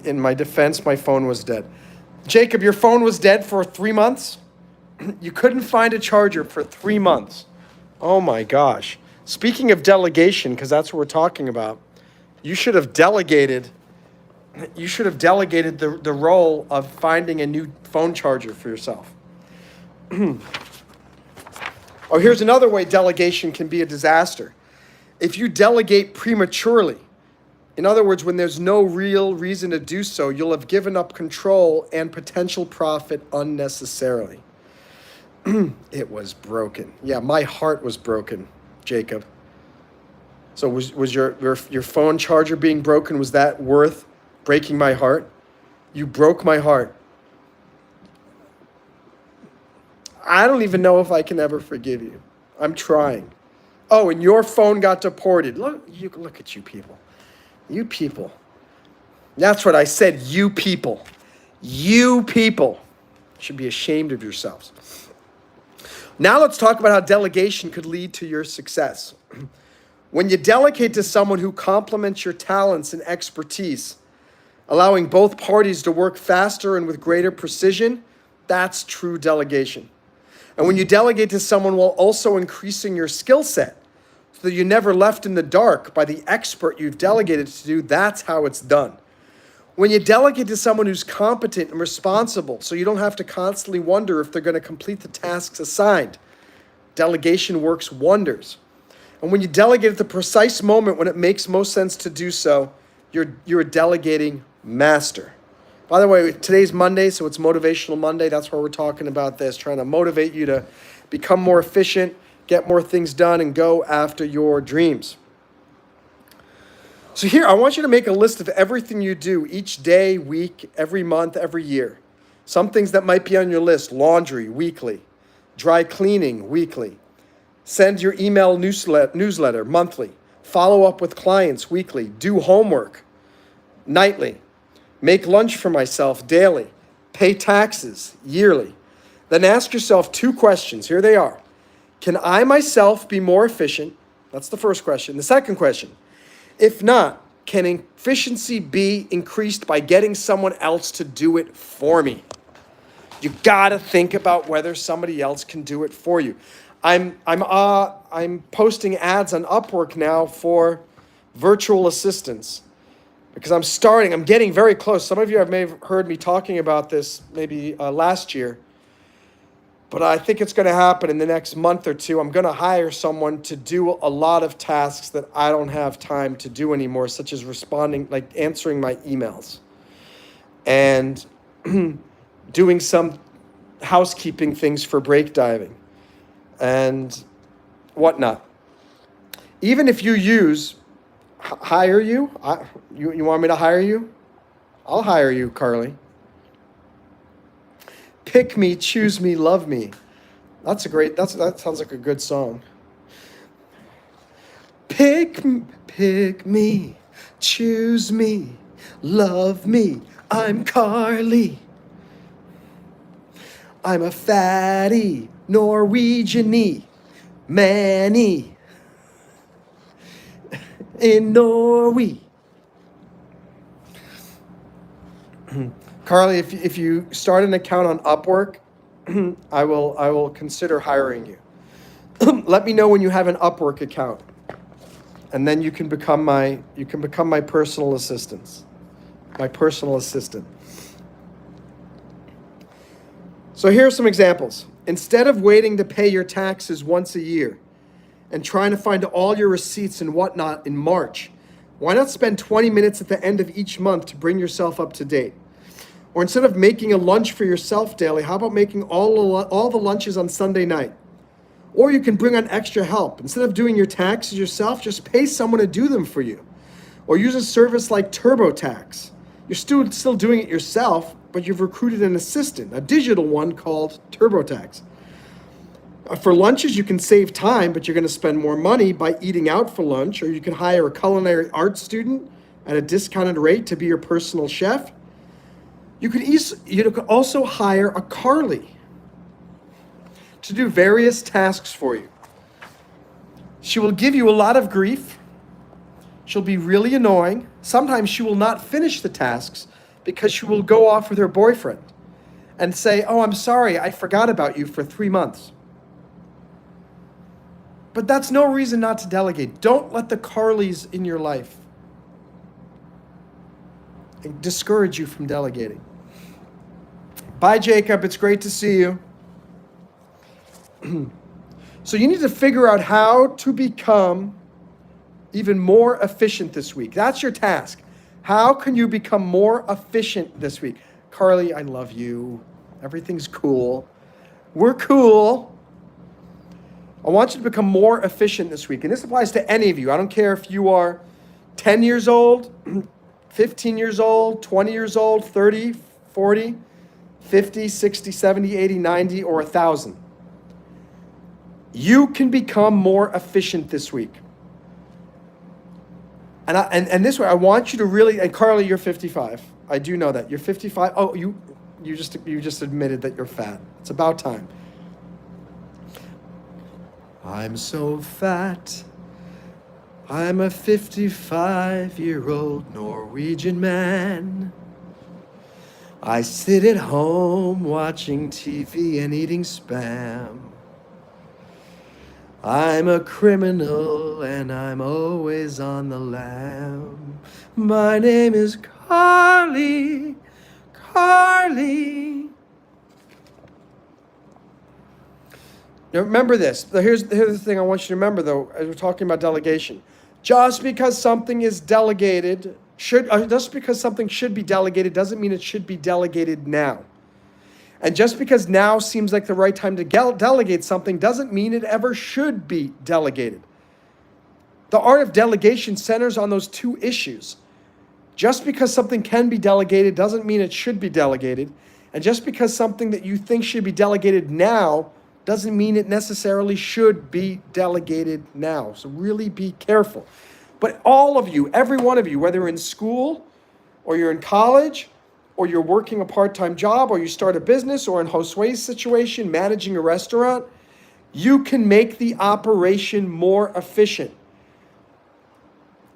In my defense, my phone was dead. Jacob, your phone was dead for 3 months? You couldn't find a charger for 3 months. Oh my gosh. Speaking of delegation, because that's what we're talking about, you should have delegated the role of finding a new phone charger for yourself. Oh, here's another way delegation can be a disaster. If you delegate prematurely, in other words, when there's no real reason to do so, you'll have given up control and potential profit unnecessarily. It was broken. Yeah, my heart was broken, Jacob. So was your phone charger being broken, was that worth breaking my heart? You broke my heart. I don't even know if I can ever forgive you. I'm trying. Oh, and your phone got deported. Look at you people. You people. That's what I said, you people. You people should be ashamed of yourselves. Now let's talk about how delegation could lead to your success. When you delegate to someone who complements your talents and expertise, allowing both parties to work faster and with greater precision, that's true delegation. And when you delegate to someone while also increasing your skill set, so that you're never left in the dark by the expert you've delegated to do, that's how it's done. When you delegate to someone who's competent and responsible, so you don't have to constantly wonder if they're going to complete the tasks assigned, delegation works wonders. And when you delegate at the precise moment when it makes most sense to do so, you're a delegating master. By the way, today's Monday, so it's Motivational Monday. That's why we're talking about this, trying to motivate you to become more efficient, get more things done, and go after your dreams. So here, I want you to make a list of everything you do each day, week, every month, every year. Some things that might be on your list: laundry, weekly; dry cleaning, weekly; send your email newsletter, monthly; follow up with clients, weekly; do homework, nightly; make lunch for myself, daily; pay taxes, yearly. Then ask yourself 2 questions. Here they are. Can I myself be more efficient? That's the first question. The second question: if not, can efficiency be increased by getting someone else to do it for me? You gotta think about whether somebody else can do it for you. I'm posting ads on Upwork now for virtual assistants because I'm getting very close. Some of you may have heard me talking about this maybe last year, but I think it's going to happen in the next month or two. I'm going to hire someone to do a lot of tasks that I don't have time to do anymore, such as answering my emails and doing some housekeeping things for break diving and whatnot. Even if you hire you, you want me to hire you? I'll hire you, Carly. Pick me, choose me, love me. That sounds like a good song. Pick me, choose me, love me. I'm Carly. I'm a fatty Norwegian-y Manny in Norway. Carly, if you start an account on Upwork, I will consider hiring you. Let me know when you have an Upwork account, and then you can become my personal assistant. My personal assistant. So here are some examples. Instead of waiting to pay your taxes once a year and trying to find all your receipts and whatnot in March, why not spend 20 minutes at the end of each month to bring yourself up to date? Or instead of making a lunch for yourself daily, how about making all the lunches on Sunday night? Or you can bring on extra help. Instead of doing your taxes yourself, just pay someone to do them for you. Or use a service like TurboTax. You're still doing it yourself, but you've recruited an assistant, a digital one called TurboTax. For lunches, you can save time, but you're going to spend more money by eating out for lunch, or you can hire a culinary arts student at a discounted rate to be your personal chef. You could also hire a Carly to do various tasks for you. She will give you a lot of grief. She'll be really annoying. Sometimes she will not finish the tasks because she will go off with her boyfriend and say, "Oh, I'm sorry, I forgot about you for 3 months." But that's no reason not to delegate. Don't let the Carlys in your life discourage you from delegating. Bye, Jacob. It's great to see you. So you need to figure out how to become even more efficient this week. That's your task. How can you become more efficient this week? Carly, I love you. Everything's cool. We're cool. I want you to become more efficient this week. And this applies to any of you. I don't care if you are 10 years old, 15 years old, 20 years old, 30, 40, 50, 60, 70, 80, 90, or 1,000. You can become more efficient this week. And this way, I want you to really, and Carly, you're 55. I do know that. You're 55. Oh, you just admitted that you're fat. It's about time. I'm so fat. I'm a 55-year-old Norwegian man. I sit at home watching TV and eating Spam. I'm a criminal and I'm always on the lam. My name is Carly, Carly. Now remember this. Here's the thing I want you to remember, though, as we're talking about delegation. Just because something is delegated, just because something should be delegated doesn't mean it should be delegated now. And just because now seems like the right time to delegate something doesn't mean it ever should be delegated. The art of delegation centers on those two issues. Just because something can be delegated doesn't mean it should be delegated. And just because something that you think should be delegated now doesn't mean it necessarily should be delegated now. So really be careful. But all of you, every one of you, whether you're in school or you're in college or you're working a part-time job or you start a business or in Josue's situation, managing a restaurant, you can make the operation more efficient.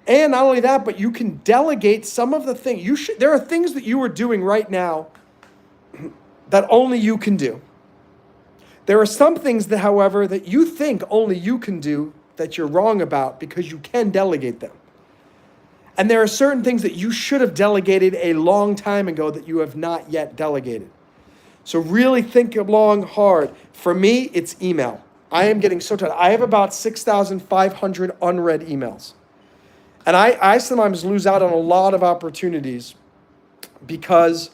And not only that, but you can delegate some of the things. There are things that you are doing right now that only you can do. There are some things that, however, that you think only you can do that you're wrong about because you can delegate them. And there are certain things that you should have delegated a long time ago that you have not yet delegated. So really think long, hard. For me, it's email. I am getting so tired. I have about 6,500 unread emails. And I sometimes lose out on a lot of opportunities because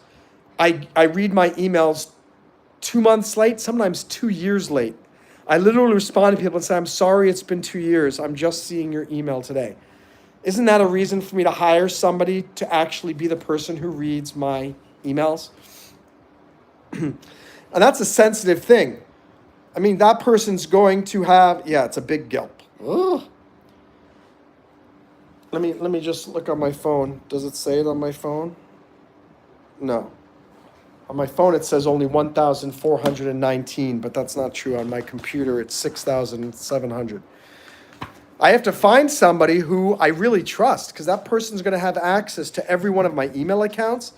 I read my emails 2 months late, sometimes 2 years late. I literally respond to people and say, "I'm sorry it's been 2 years. I'm just seeing your email today." Isn't that a reason for me to hire somebody to actually be the person who reads my emails? And that's a sensitive thing. I mean, that person's going to have, it's a big gulp. Ugh. Let me just look on my phone. Does it say it on my phone? No. On my phone, it says only 1,419, but that's not true. On my computer, it's 6,700. I have to find somebody who I really trust because that person's going to have access to every one of my email accounts.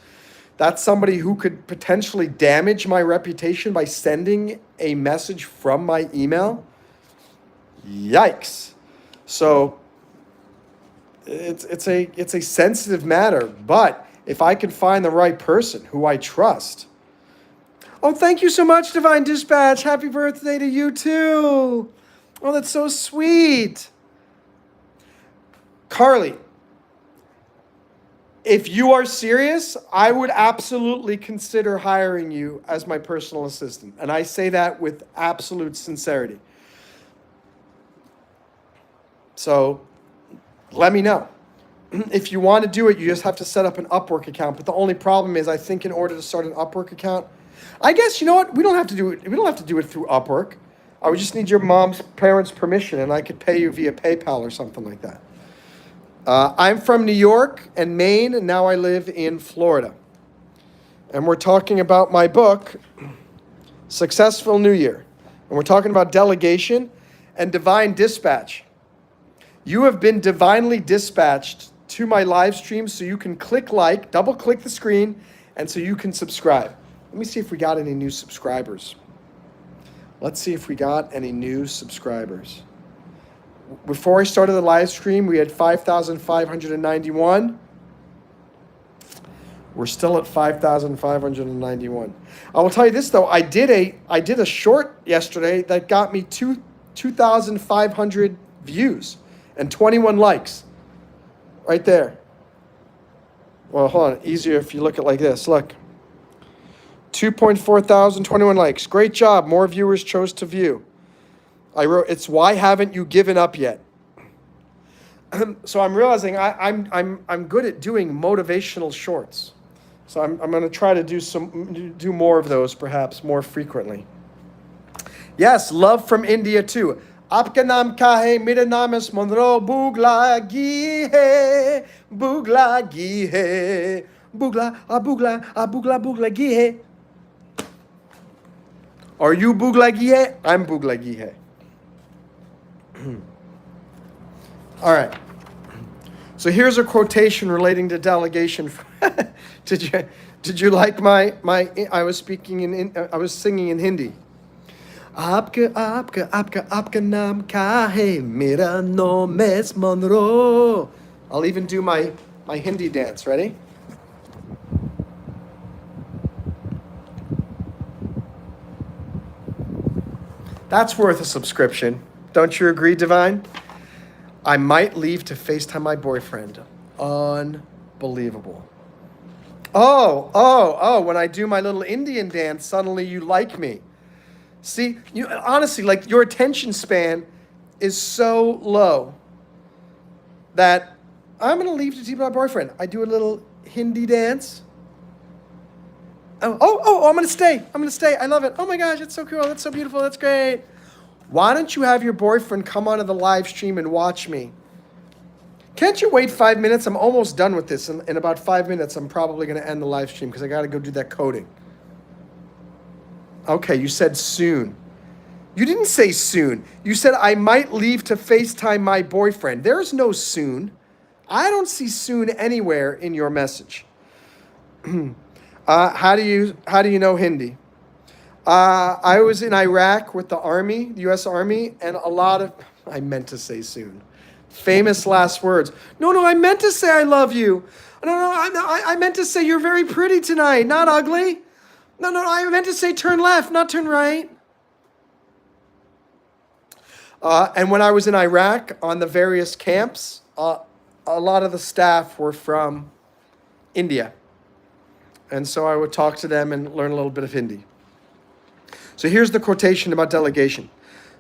That's somebody who could potentially damage my reputation by sending a message from my email. Yikes. So it's a sensitive matter, but if I can find the right person who I trust. Oh, thank you so much, Divine Dispatch. Happy birthday to you too. Oh, that's so sweet. Carly, if you are serious, I would absolutely consider hiring you as my personal assistant. And I say that with absolute sincerity. So let me know. If you want to do it, you just have to set up an Upwork account. But the only problem is, I think in order to start an Upwork account, I guess, you know what? We don't have to do it through Upwork. I would just need your parents' permission, and I could pay you via PayPal or something like that. I'm from New York and Maine, and now I live in Florida. And we're talking about my book, Successful New Year. And we're talking about delegation and divine dispatch. You have been divinely dispatched to my live stream, so you can click like, double click the screen, and so you can subscribe. Let me see if we got any new subscribers. Let's see if we got any new subscribers. Before I started the live stream, we had 5,591. We're still at 5,591. I will tell you this though, I did a short yesterday that got me 2,500 views and 21 likes. Right there. Well, hold on. Easier if you look at it like this. Look. 2.4 thousand, 21 likes. Great job. More viewers chose to view. I wrote, it's why haven't you given up yet? So I'm realizing I'm good at doing motivational shorts. So I'm going to try to do more of those, perhaps more frequently. Yes, love from India too. Aapka naam kya hai? Mera naam is Monroe. Bugla gi hai, bugla gi hai, bugla bugla gi hai. Are you bugla gi hai? I'm bugla gi hai. All right. So here's a quotation relating to delegation. Did you like my I was singing in Hindi. Aapka naam kya hai? Mera naam is Monroe. I'll even do my Hindi dance. Ready? That's worth a subscription. Don't you agree, Divine? I might leave to FaceTime my boyfriend. Unbelievable. Oh, when I do my little Indian dance, suddenly you like me. See, you honestly, like your attention span is so low that I'm going to leave to see my boyfriend. I do a little Hindi dance. Oh, I'm going to stay. I love it. Oh my gosh, it's so cool. That's so beautiful. That's great. Why don't you have your boyfriend come onto the live stream and watch me? Can't you wait 5 minutes? I'm almost done with this. In about 5 minutes, I'm probably going to end the live stream because I got to go do that coding. Okay, you said soon. You didn't say soon. You said I might leave to FaceTime my boyfriend. There's no soon. I don't see soon anywhere in your message. How do you know Hindi? I was in Iraq with the Army, the U.S. Army, and I meant to say soon. Famous last words. No, I meant to say I love you. No, I meant to say you're very pretty tonight, not ugly. No, I meant to say turn left, not turn right. And when I was in Iraq on the various camps, a lot of the staff were from India. And so I would talk to them and learn a little bit of Hindi. So here's the quotation about delegation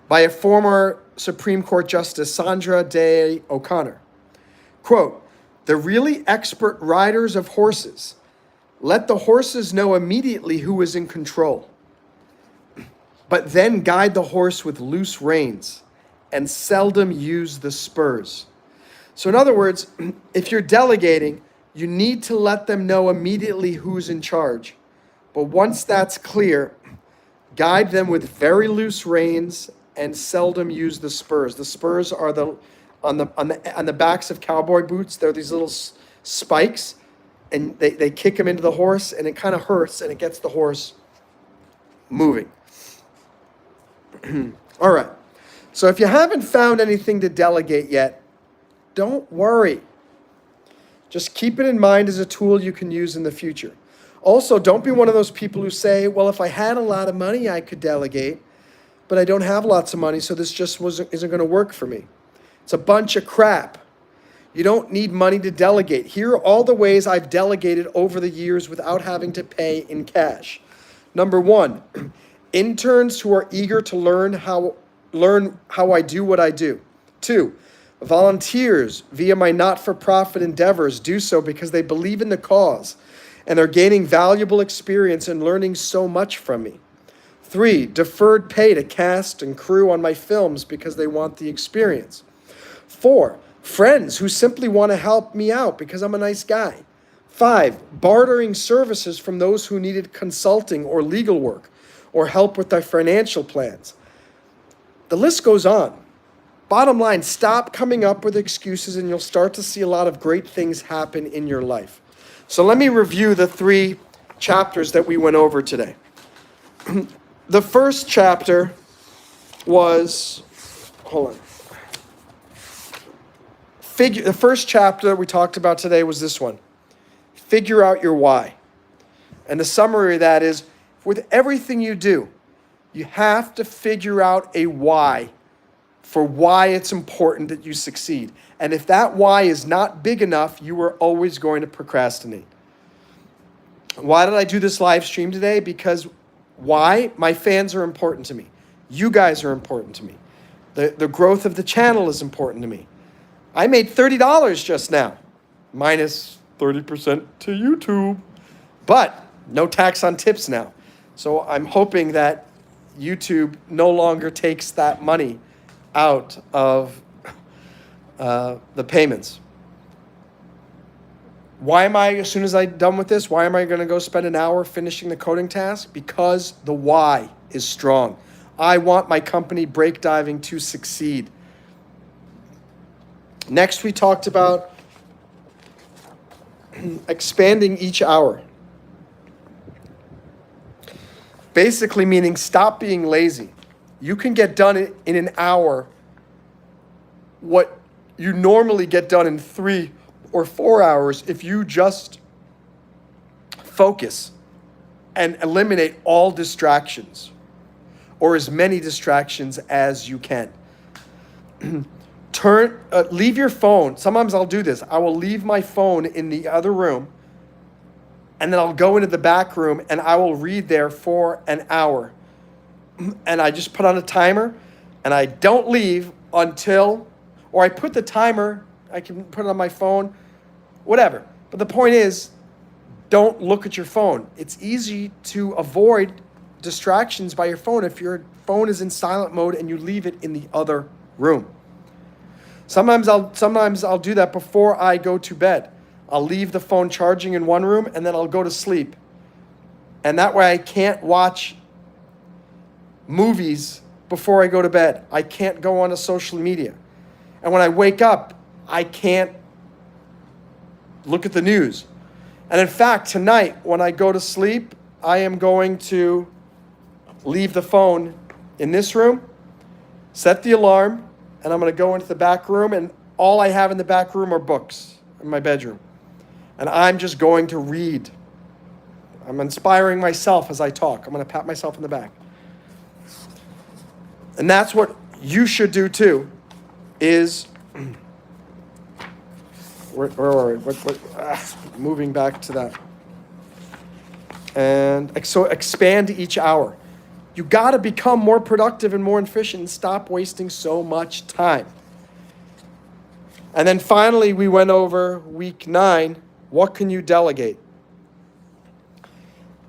by a former Supreme Court Justice, Sandra Day O'Connor. Quote, "The really expert riders of horses let the horses know immediately who is in control, but then guide the horse with loose reins and seldom use the spurs." So in other words, if you're delegating, you need to let them know immediately who's in charge. But once that's clear, guide them with very loose reins and seldom use the spurs. The spurs are on the backs of cowboy boots. They're these little spikes, and they kick them into the horse, and it kind of hurts, and it gets the horse moving. All right. So if you haven't found anything to delegate yet, don't worry. Just keep it in mind as a tool you can use in the future. Also, don't be one of those people who say, well, if I had a lot of money, I could delegate, but I don't have lots of money, so this just isn't going to work for me. It's a bunch of crap. You don't need money to delegate. Here are all the ways I've delegated over the years without having to pay in cash. Number one, interns who are eager to learn how I do what I do. Two, volunteers via my not-for-profit endeavors do so because they believe in the cause and they're gaining valuable experience and learning so much from me. Three, deferred pay to cast and crew on my films because they want the experience. Four, Friends who simply want to help me out because I'm a nice guy. 5, bartering services from those who needed consulting or legal work or help with their financial plans. The list goes on. Bottom line, stop coming up with excuses and you'll start to see a lot of great things happen in your life. So let me review the 3 chapters that we went over today. The first chapter was, the first chapter that we talked about today was this one. Figure out your why. And the summary of that is, with everything you do, you have to figure out a why for why it's important that you succeed. And if that why is not big enough, you are always going to procrastinate. Why did I do this live stream today? Because why? My fans are important to me. You guys are important to me. The growth of the channel is important to me. I made $30 just now, minus 30% to YouTube, but no tax on tips now. So I'm hoping that YouTube no longer takes that money out of the payments. Why am I, as soon as I'm done with this, why am I going to go spend an hour finishing the coding task? Because the why is strong. I want my company Break Diving to succeed. Next, we talked about expanding each hour. Basically meaning stop being lazy. You can get done in an hour what you normally get done in 3 or 4 hours if you just focus and eliminate all distractions, or as many distractions as you can. Leave your phone. Sometimes I'll do this. I will leave my phone in the other room, and then I'll go into the back room and I will read there for an hour. And I just put on a timer and I don't leave until, or I put the timer, I can put it on my phone, whatever. But the point is, don't look at your phone. It's easy to avoid distractions by your phone if your phone is in silent mode and you leave it in the other room. Sometimes I'll do that before I go to bed. I'll leave the phone charging in one room and then I'll go to sleep. And that way I can't watch movies before I go to bed. I can't go on to social media. And when I wake up, I can't look at the news. And in fact, tonight when I go to sleep, I am going to leave the phone in this room, set the alarm, and I'm going to go into the back room, and all I have in the back room are books in my bedroom. And I'm just going to read. I'm inspiring myself as I talk. I'm going to pat myself on the back. And that's what you should do too, is, moving back to that. And so expand each hour. You got to become more productive and more efficient and stop wasting so much time. And then finally, we went over week 9. What can you delegate?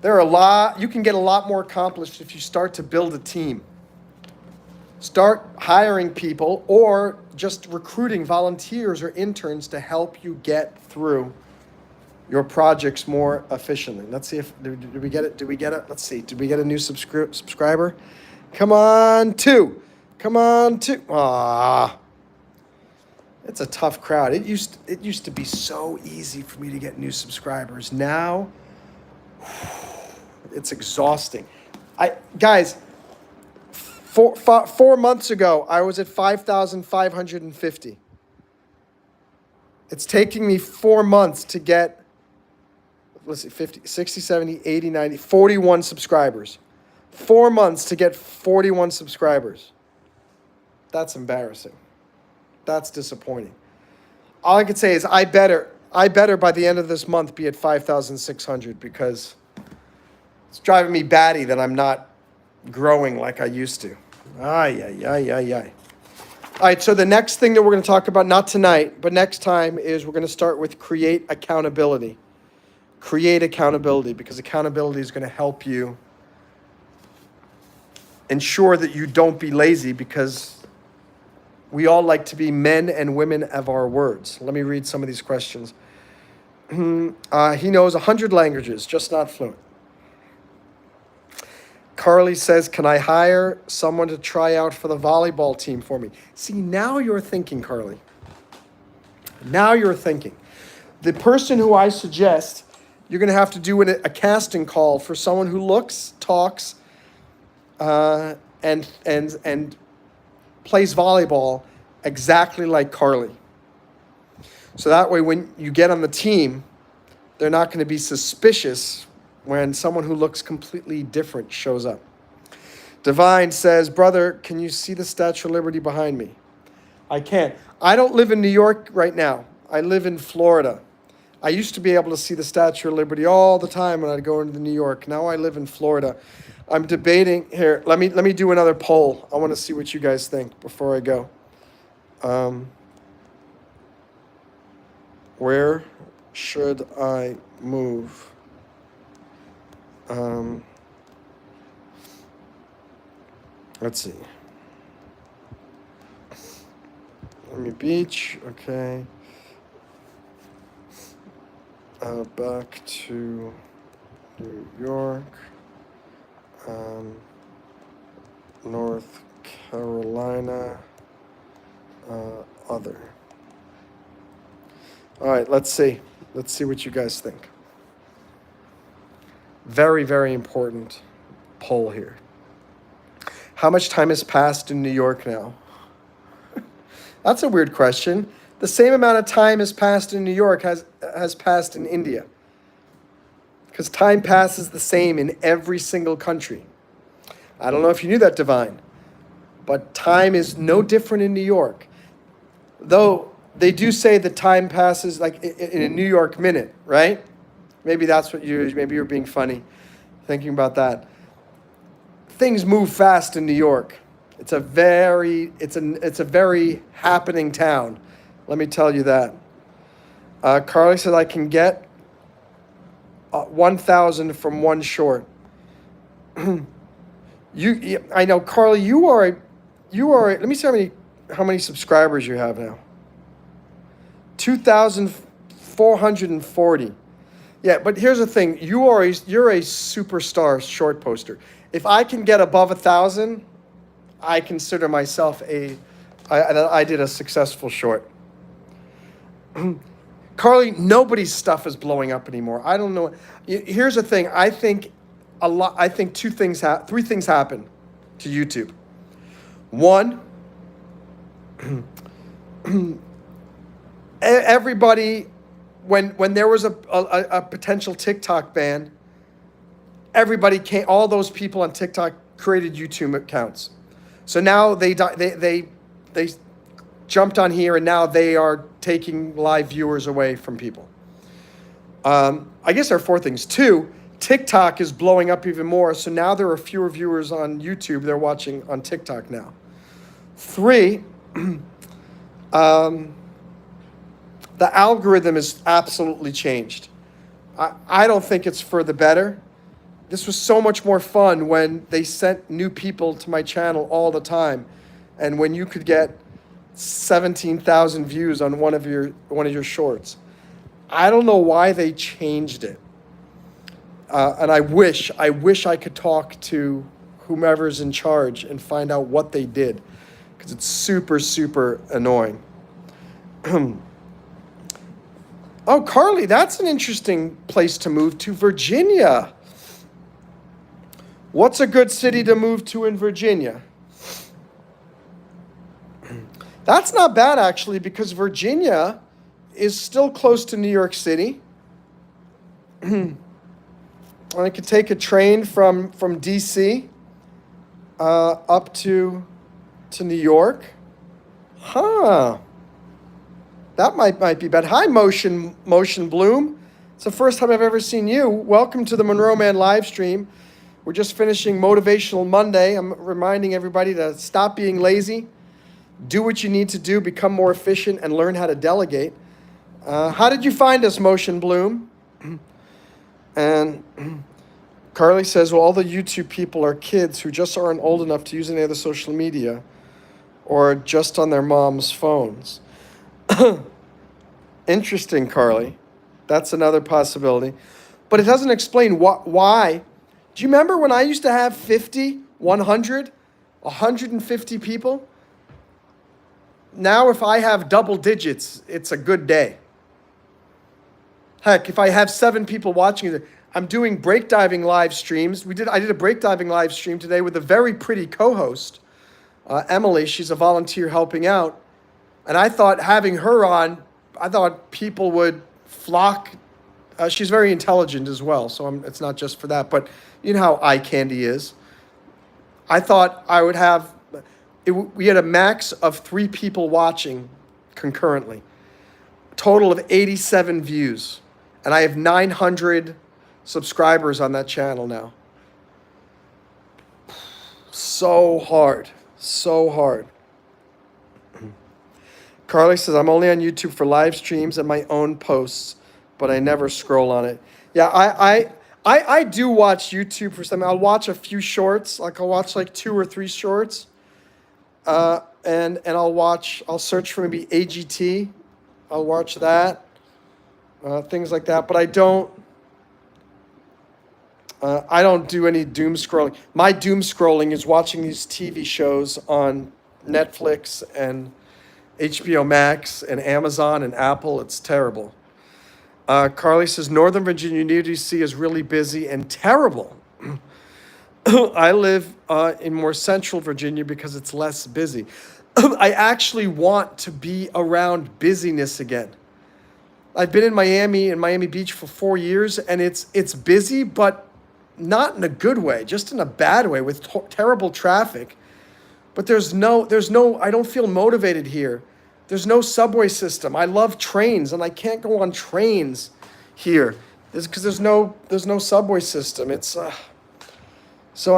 You can get a lot more accomplished if you start to build a team. Start hiring people or just recruiting volunteers or interns to help you get through your projects more efficiently. Let's see if, did we get it? Did we get it? Let's see. Did we get a new subscriber? Come on, 2. Come on, 2. Ah. It's a tough crowd. It used to be so easy for me to get new subscribers. Now, it's exhausting. Guys, 4 months ago, I was at 5,550. It's taking me 4 months to get, let's see, 50, 60, 70, 80, 90, 41 subscribers. 4 months to get 41 subscribers. That's embarrassing. That's disappointing. All I could say is I better by the end of this month be at 5,600 because it's driving me batty that I'm not growing like I used to. Ay. All right, so the next thing that we're going to talk about, not tonight, but next time, is we're going to start with create accountability. Create accountability, because accountability is going to help you ensure that you don't be lazy, because We all like to be men and women of our words. Let me read some of these questions. He knows 100 languages, just not fluent. Carly says, can I hire someone to try out for the volleyball team for me? See, now you're thinking, Carly. Now you're thinking. The person who I suggest, you're going to have to do a casting call for someone who looks, talks, and plays volleyball exactly like Carly. So that way, when you get on the team, they're not going to be suspicious when someone who looks completely different shows up. Divine says, brother, can you see the Statue of Liberty behind me? I can't. I don't live in New York right now. I live in Florida. I used to be able to see the Statue of Liberty all the time when I'd go into New York. Now I live in Florida. I'm debating here. Let me do another poll. I want to see what you guys think before I go. Where should I move? Let's see. Miami Beach, okay. Back to New York. North Carolina. Other. All right, let's see. Let's see what you guys think. Very, very important poll here. How much time has passed in New York now? That's a weird question. The same amount of time has passed in New York has passed in India. Because time passes the same in every single country. I don't know if you knew that, Divine, but time is no different in New York. Though they do say that time passes like in a New York minute, right? Maybe that's what maybe you're being funny thinking about that. Things move fast in New York. It's a very happening town. Let me tell you that. Carly said I can get 1,000 from one short. I know, Carly. You are. Let me see how many subscribers you have now. 2,440. Yeah, but here's the thing. You're a superstar short poster. If I can get above 1,000, I consider myself I did a successful short. Carly, nobody's stuff is blowing up anymore. I don't know. Here's the thing. I think three things happen to YouTube. One, everybody, when there was a potential TikTok ban, everybody all those people on TikTok created YouTube accounts. So now they jumped on here, and now they are taking live viewers away from people. I guess there are four things. Two, TikTok is blowing up even more, so now there are fewer viewers on YouTube. They're watching on TikTok now. Three, the algorithm is absolutely changed. I don't think it's for the better. This was so much more fun when they sent new people to my channel all the time, and when you could get 17,000 views on one of your shorts. I don't know why they changed it, and I wish I could talk to whomever's in charge and find out what they did, because it's super, super annoying. Oh, Carly, that's an interesting place to move to, Virginia. What's a good city to move to in Virginia? That's not bad, actually, because Virginia is still close to New York City. I could take a train from D.C. Up to New York. Huh. That might be bad. Hi, Motion Bloom. It's the first time I've ever seen you. Welcome to the Monroe Mann live stream. We're just finishing Motivational Monday. I'm reminding everybody to stop being lazy, do what you need to do, become more efficient, and learn how to delegate. How did you find us, Motion Bloom? And Carly says, well, all the YouTube people are kids who just aren't old enough to use any other social media or just on their mom's phones. Interesting, Carly. That's another possibility. But it doesn't explain why. Do you remember when I used to have 50, 100, 150 people? Now, if I have double digits, it's a good day. Heck, if I have 7 people watching it, I'm doing breakdiving live streams. I did a breakdiving live stream today with a very pretty co-host, Emily. She's a volunteer helping out. And I thought having her on, I thought people would flock. She's very intelligent as well, so it's not just for that. But you know how eye candy is. I thought I would have, we had a max of 3 people watching concurrently. Total of 87 views. And I have 900 subscribers on that channel now. So hard. So hard. Carly says, I'm only on YouTube for live streams and my own posts, but I never scroll on it. Yeah, I do watch YouTube for something. I'll watch a few shorts. Like I'll watch like 2 or 3 shorts. And I'll search for maybe AGT. I'll watch that. Things like that. But I don't do any doom scrolling. My doom scrolling is watching these TV shows on Netflix and HBO Max and Amazon and Apple. It's terrible. Carly says, Northern Virginia UDC is really busy and terrible. I live in more central Virginia because it's less busy. I actually want to be around busyness again. I've been in Miami Beach for 4 years, and it's busy, but not in a good way, just in a bad way with terrible traffic. But there's no, I don't feel motivated here. There's no subway system. I love trains, and I can't go on trains here because there's no subway system. It's so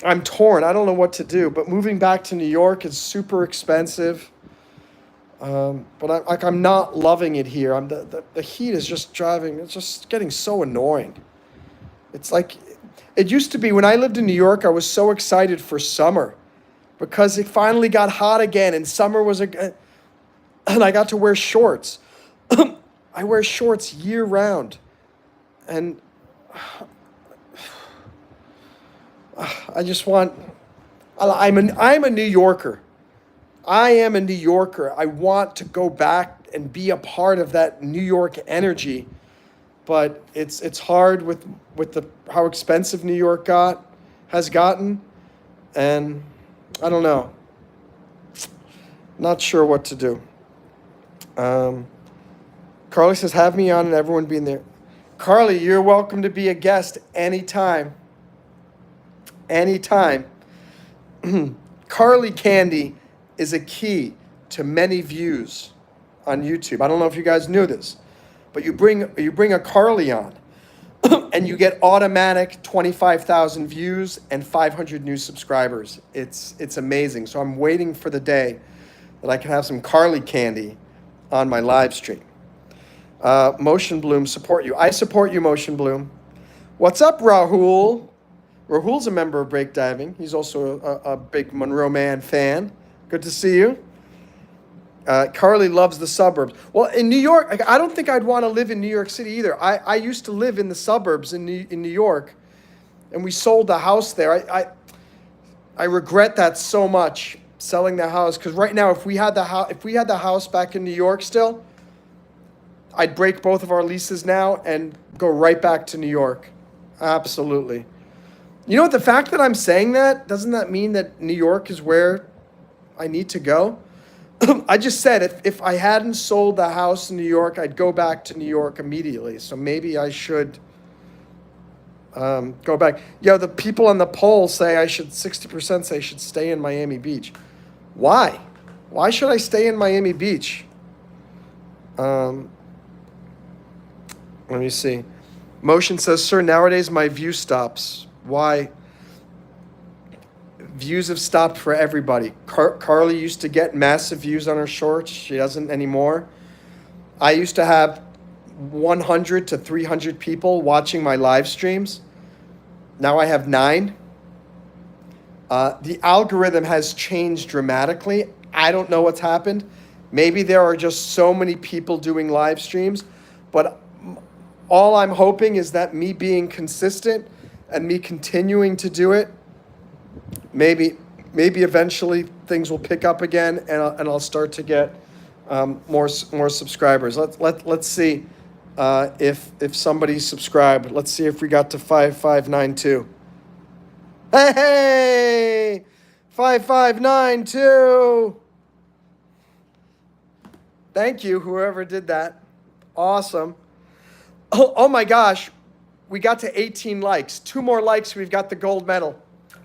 I'm torn. I don't know what to do. But moving back to New York is super expensive. But I'm not loving it here. The heat is just driving. It's just getting so annoying. It's like it used to be when I lived in New York. I was so excited for summer because it finally got hot again, and summer was and I got to wear shorts. I wear shorts year round, and I just want. I'm a New Yorker. I am a New Yorker. I want to go back and be a part of that New York energy, but it's hard with how expensive New York has gotten, and I don't know. Not sure what to do. Carly says, have me on and everyone being there. Carly, you're welcome to be a guest anytime. Anytime. Carly Candy is a key to many views on YouTube. I don't know if you guys knew this, but you bring a Carly on and you get automatic 25,000 views and 500 new subscribers. It's amazing. So I'm waiting for the day that I can have some Carly candy on my live stream. Motion Bloom, support you. I support you, Motion Bloom. What's up, Rahul? Rahul's a member of Breakdiving. He's also a big Monroe Mann fan. Good to see you. Carly loves the suburbs. Well, in New York, I don't think I'd want to live in New York City either. I used to live in the suburbs in New York, and we sold the house there. I regret that so much, selling the house, because right now, if we had the house back in New York still, I'd break both of our leases now and go right back to New York. Absolutely. You know what? The fact that I'm saying that, doesn't that mean that New York is where I need to go? I just said if I hadn't sold the house in New York, I'd go back to New York immediately. So maybe I should go back. Yeah, the people on the poll say 60% say I should stay in Miami Beach. Why? Why should I stay in Miami Beach? Let me see. Motion says, sir, nowadays my view stops. Why? Views have stopped for everybody. Carly used to get massive views on her shorts. She doesn't anymore. I used to have 100 to 300 people watching my live streams. Now I have 9. The algorithm has changed dramatically. I don't know what's happened. Maybe there are just so many people doing live streams, but all I'm hoping is that me being consistent and me continuing to do it, maybe eventually things will pick up again, and I'll start to get more subscribers. Let's see if somebody subscribed. Let's see if we got to 5592. Hey, 5592. Thank you, whoever did that. Awesome. Oh my gosh, we got to 18 likes. 2 more likes, we've got the gold medal.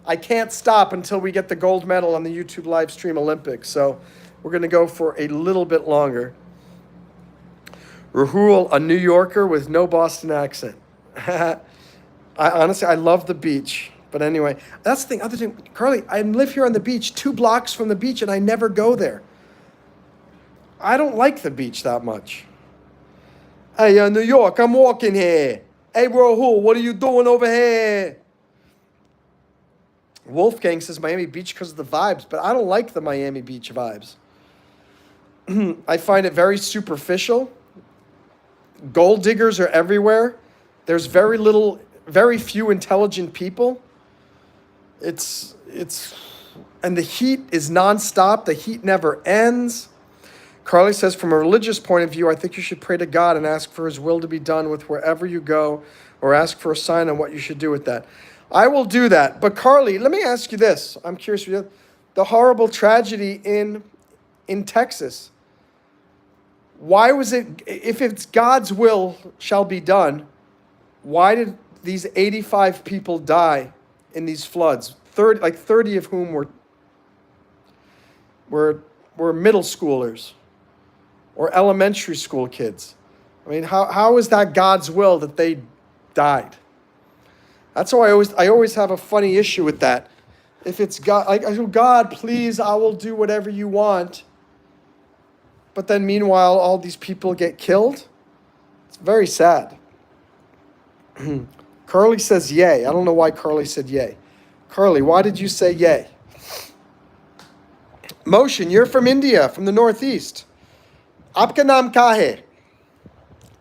I can't stop until we get the gold medal on the YouTube live stream Olympics. So we're going to go for a little bit longer. Rahul, a New Yorker with no Boston accent. Honestly, I love the beach. But anyway, that's the thing. Other thing, Carly, I live here on the beach, 2 blocks from the beach, and I never go there. I don't like the beach that much. Hey, New York, I'm walking here. Hey, Rahul, what are you doing over here? Wolfgang says Miami Beach because of the vibes, but I don't like the Miami Beach vibes. I find it very superficial. Gold diggers are everywhere. There's very few intelligent people. And the heat is nonstop. The heat never ends. Carly says, from a religious point of view, I think you should pray to God and ask for his will to be done with wherever you go, or ask for a sign on what you should do with that. I will do that. But Carly, let me ask you this. I'm curious. The horrible tragedy in Texas. Why was it, if it's God's will shall be done, why did these 85 people die in these floods? 30 of whom were middle schoolers or elementary school kids. I mean, how is that God's will that they died? That's why I always have a funny issue with that. If it's God, I go, God, please, I will do whatever you want. But then meanwhile, all these people get killed. It's very sad. Carly says yay. I don't know why Carly said yay. Carly, why did you say yay? Motion, you're from India, from the Northeast. Aapka naam kya hai?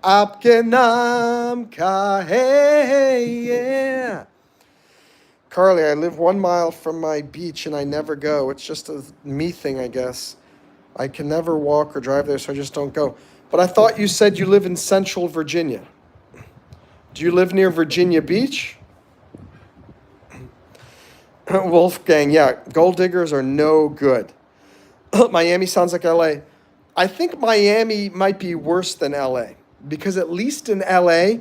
Aapke naam kya hai? Yeah. Carly, I live 1 mile from my beach and I never go. It's just a me thing, I guess. I can never walk or drive there, so I just don't go. But I thought you said you live in Central Virginia. Do you live near Virginia Beach? Wolfgang, yeah, gold diggers are no good. Miami sounds like LA. I think Miami might be worse than LA, because at least in LA,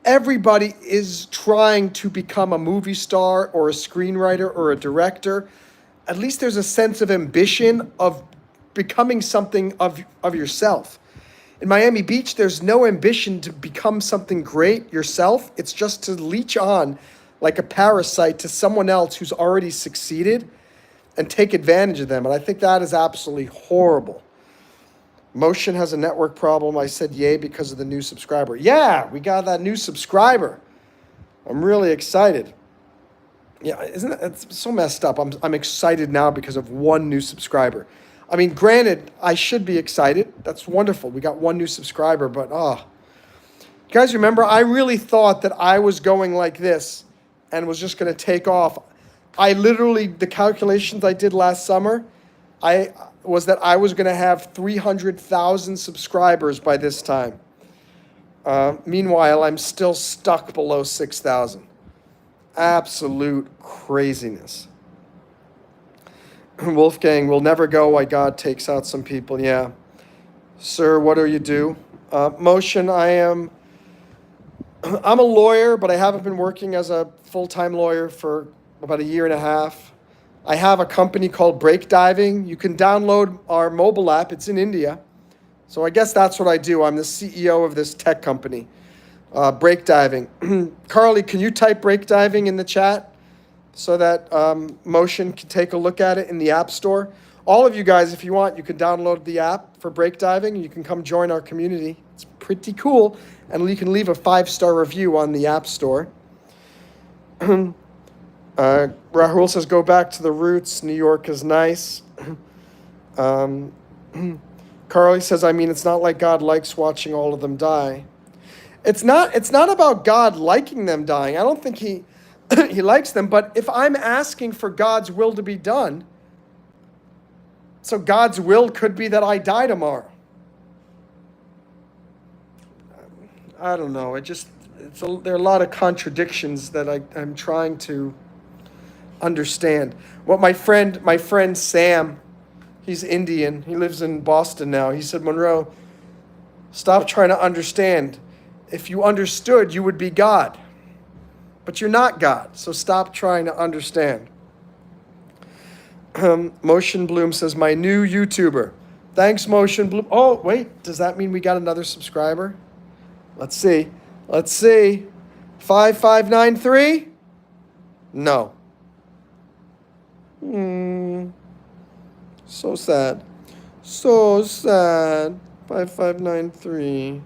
everybody is trying to become a movie star or a screenwriter or a director. At least there's a sense of ambition of becoming something of yourself. In Miami Beach, there's no ambition to become something great yourself. It's just to leech on like a parasite to someone else who's already succeeded and take advantage of them. And I think that is absolutely horrible. Motion has a network problem. I said yay because of the new subscriber. Yeah, we got that new subscriber. I'm really excited. Yeah, isn't that, it's so messed up. I'm excited now because of 1 new subscriber. I mean, granted, I should be excited. That's wonderful. We got 1 new subscriber, but you guys remember, I really thought that I was going like this and was just going to take off. I literally, the calculations I did last summer, was that I was going to have 300,000 subscribers by this time. Meanwhile, I'm still stuck below 6,000. Absolute craziness. Wolfgang will never go why God takes out some people. Yeah. Sir, what do you do? Motion, I'm a lawyer, but I haven't been working as a full-time lawyer for about 1.5 years. I have a company called Break Diving. You can download our mobile app. It's in India. So I guess that's what I do. I'm the CEO of this tech company, Break Diving. Carly, can you type Break Diving in the chat so that Motion can take a look at it in the App Store? All of you guys, if you want, you can download the app for Break Diving. You can come join our community. It's pretty cool. And you can leave a 5-star review on the App Store. Rahul says, go back to the roots. New York is nice. Um, Carly says, I mean, it's not like God likes watching all of them die. It's not about God liking them dying. I don't think he he likes them, but if I'm asking for God's will to be done, so God's will could be that I die tomorrow. I don't know. There are a lot of contradictions that I'm trying to understand. What my friend Sam, he's Indian. He lives in Boston now. He said, Monroe, stop trying to understand. If you understood, you would be God. But you're not God, so stop trying to understand. Motion Bloom says, my new YouTuber. Thanks, Motion Bloom. Oh, wait, does that mean we got another subscriber? Let's see. 5593? No. So sad. So sad. 5593.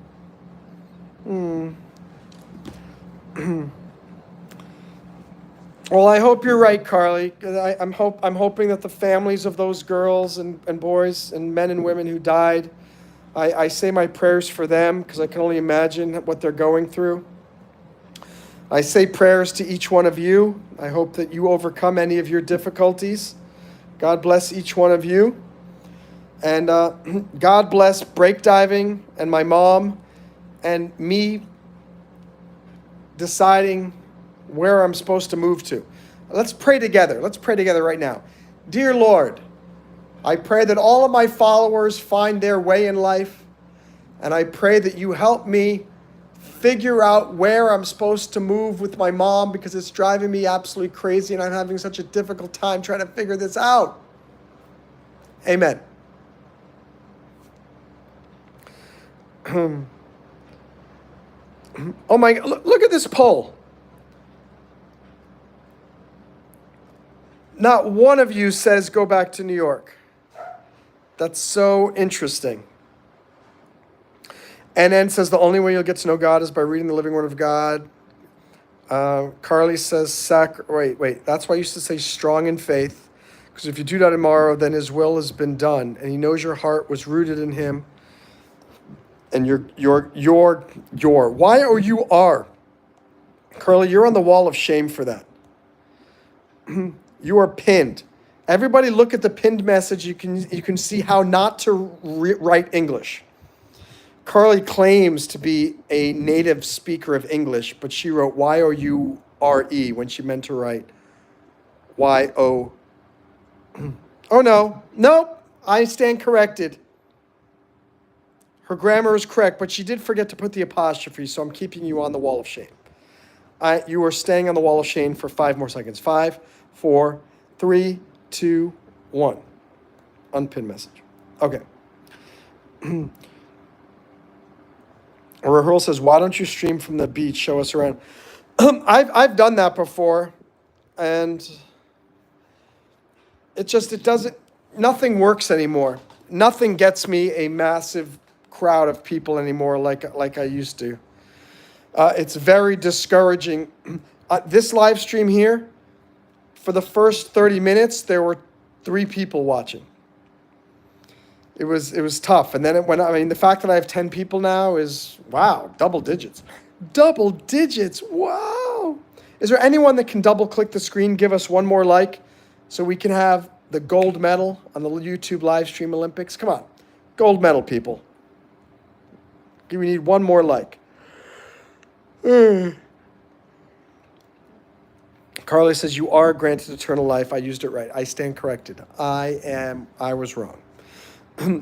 Well, I hope you're right, Carly. I'm hoping that the families of those girls and boys and men and women who died, I say my prayers for them because I can only imagine what they're going through. I say prayers to each one of you. I hope that you overcome any of your difficulties. God bless each one of you. And God bless break diving and my mom and me deciding where I'm supposed to move to. Let's pray together. Let's pray together right now. Dear Lord, I pray that all of my followers find their way in life, and I pray that you help me figure out where I'm supposed to move with my mom because it's driving me absolutely crazy and I'm having such a difficult time trying to figure this out. Amen. Oh my, look at this poll. Not one of you says go back to New York. That's so interesting. NN says the only way you'll get to know God is by reading the living word of God. Carly says wait. That's why I used to say strong in faith. Because if you do that tomorrow, then his will has been done. And he knows your heart was rooted in him. And you're Y-O-U-R. Carly, you're on the wall of shame for that. You are pinned. Everybody look at the pinned message. You can see how not to write English. Carly claims to be a native speaker of English, but she wrote Y-O-U-R-E when she meant to write Y-O. Oh, no. Nope. I stand corrected. Her grammar is correct, but she did forget to put the apostrophe, so I'm keeping you on the wall of shame. You are staying on the wall of shame for 5 more seconds. 5, 4, 3, 2, 1. Unpinned message. Okay. Rahul says, why don't you stream from the beach? Show us around. I've done that before, and it doesn't, nothing works anymore. Nothing gets me a massive crowd of people anymore like I used to. It's very discouraging. This live stream here, for the first 30 minutes, there were 3 people watching. It was tough. And then the fact that I have 10 people now is, wow, double digits. Double digits, wow. Is there anyone that can double click the screen, give us one more like, so we can have the gold medal on the YouTube live stream Olympics? Come on, gold medal, people. We need one more like. Carly says, you are granted eternal life. I used it right. I stand corrected. I was wrong.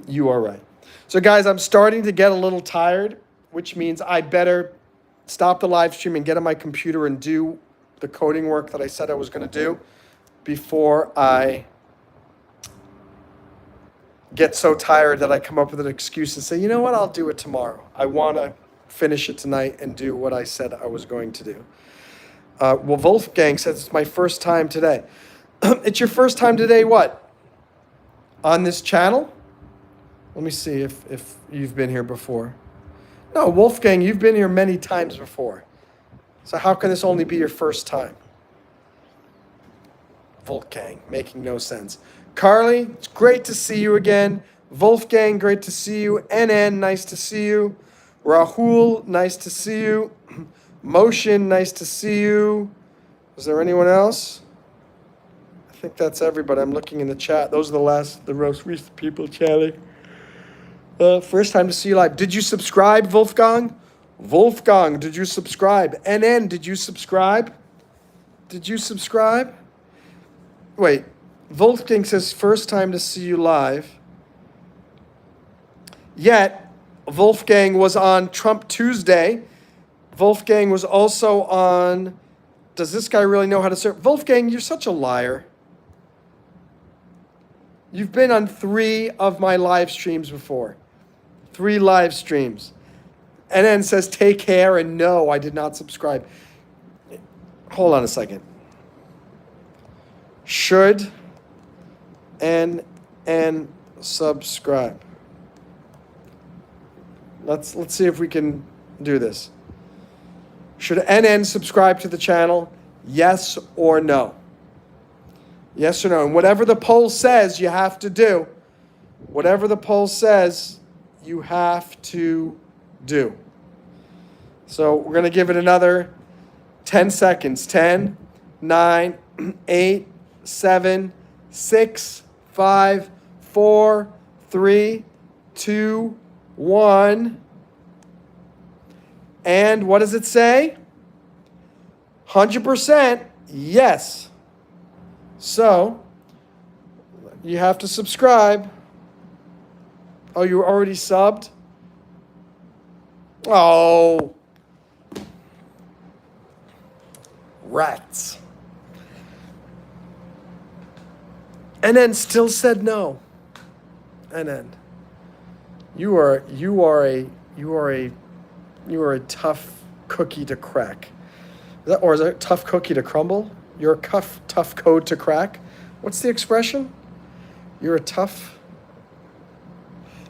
You are right. So guys, I'm starting to get a little tired, which means I better stop the live stream and get on my computer and do the coding work that I said I was going to do before I get so tired that I come up with an excuse and say, you know what, I'll do it tomorrow. I want to finish it tonight and do what I said I was going to do. Well, Wolfgang says it's my first time today. It's your first time today what? On this channel? Let me see if you've been here before. No, Wolfgang, you've been here many times before. So how can this only be your first time? Wolfgang, making no sense. Carly, it's great to see you again. Wolfgang, great to see you. NN, nice to see you. Rahul, nice to see you. Motion, nice to see you. Is there anyone else? I think that's everybody. I'm looking in the chat. Those are the most recent people chatting. First time to see you live. Did you subscribe, Wolfgang? Wolfgang, did you subscribe? NN, did you subscribe? Did you subscribe? Wait, Wolfgang says first time to see you live. Yet, Wolfgang was on Trump Tuesday. Wolfgang was also on, does this guy really know how to serve? Wolfgang, you're such a liar. You've been on 3 of my live streams before. 3 live streams. And then says take care, and no, I did not subscribe. Hold on a second. Should and subscribe. Let's see if we can do this. Should NN subscribe to the channel? Yes or no? Yes or no? And whatever the poll says, you have to do. Whatever the poll says, you have to do. So we're going to give it another 10 seconds. 10, 9, 8, 7, 6, 5, 4, 3, 2, 1. And what does it say? 100% yes. So you have to subscribe. Oh, you already subbed? Oh. Rats. And then still said no. And then you are a tough cookie to crack. Or is that a tough cookie to crumble? You're a tough code to crack. What's the expression? You're a tough.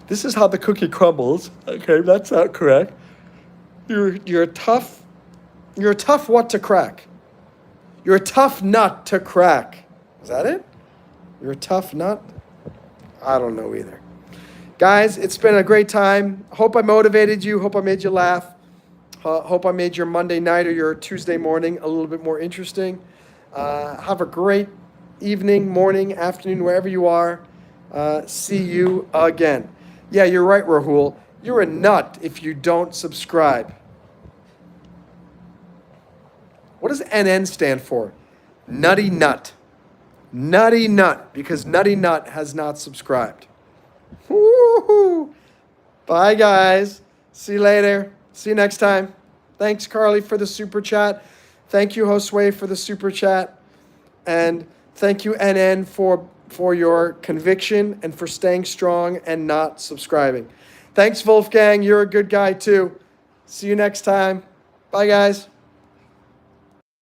This is how the cookie crumbles. Okay, that's not correct. You're a tough what to crack? You're a tough nut to crack. Is that it? You're a tough nut? I don't know either. Guys, it's been a great time. Hope I motivated you. Hope I made you laugh. Hope I made your Monday night or your Tuesday morning a little bit more interesting. Have a great evening, morning, afternoon, wherever you are. See you again. Yeah, you're right, Rahul. You're a nut if you don't subscribe. What does NN stand for? Nutty Nut. Nutty Nut, because Nutty Nut has not subscribed. Woo-hoo. Bye, guys. See you later. See you next time. Thanks, Carly, for the super chat. Thank you, Josue, for the super chat. And thank you, NN, for your conviction and for staying strong and not subscribing. Thanks, Wolfgang. You're a good guy, too. See you next time. Bye, guys.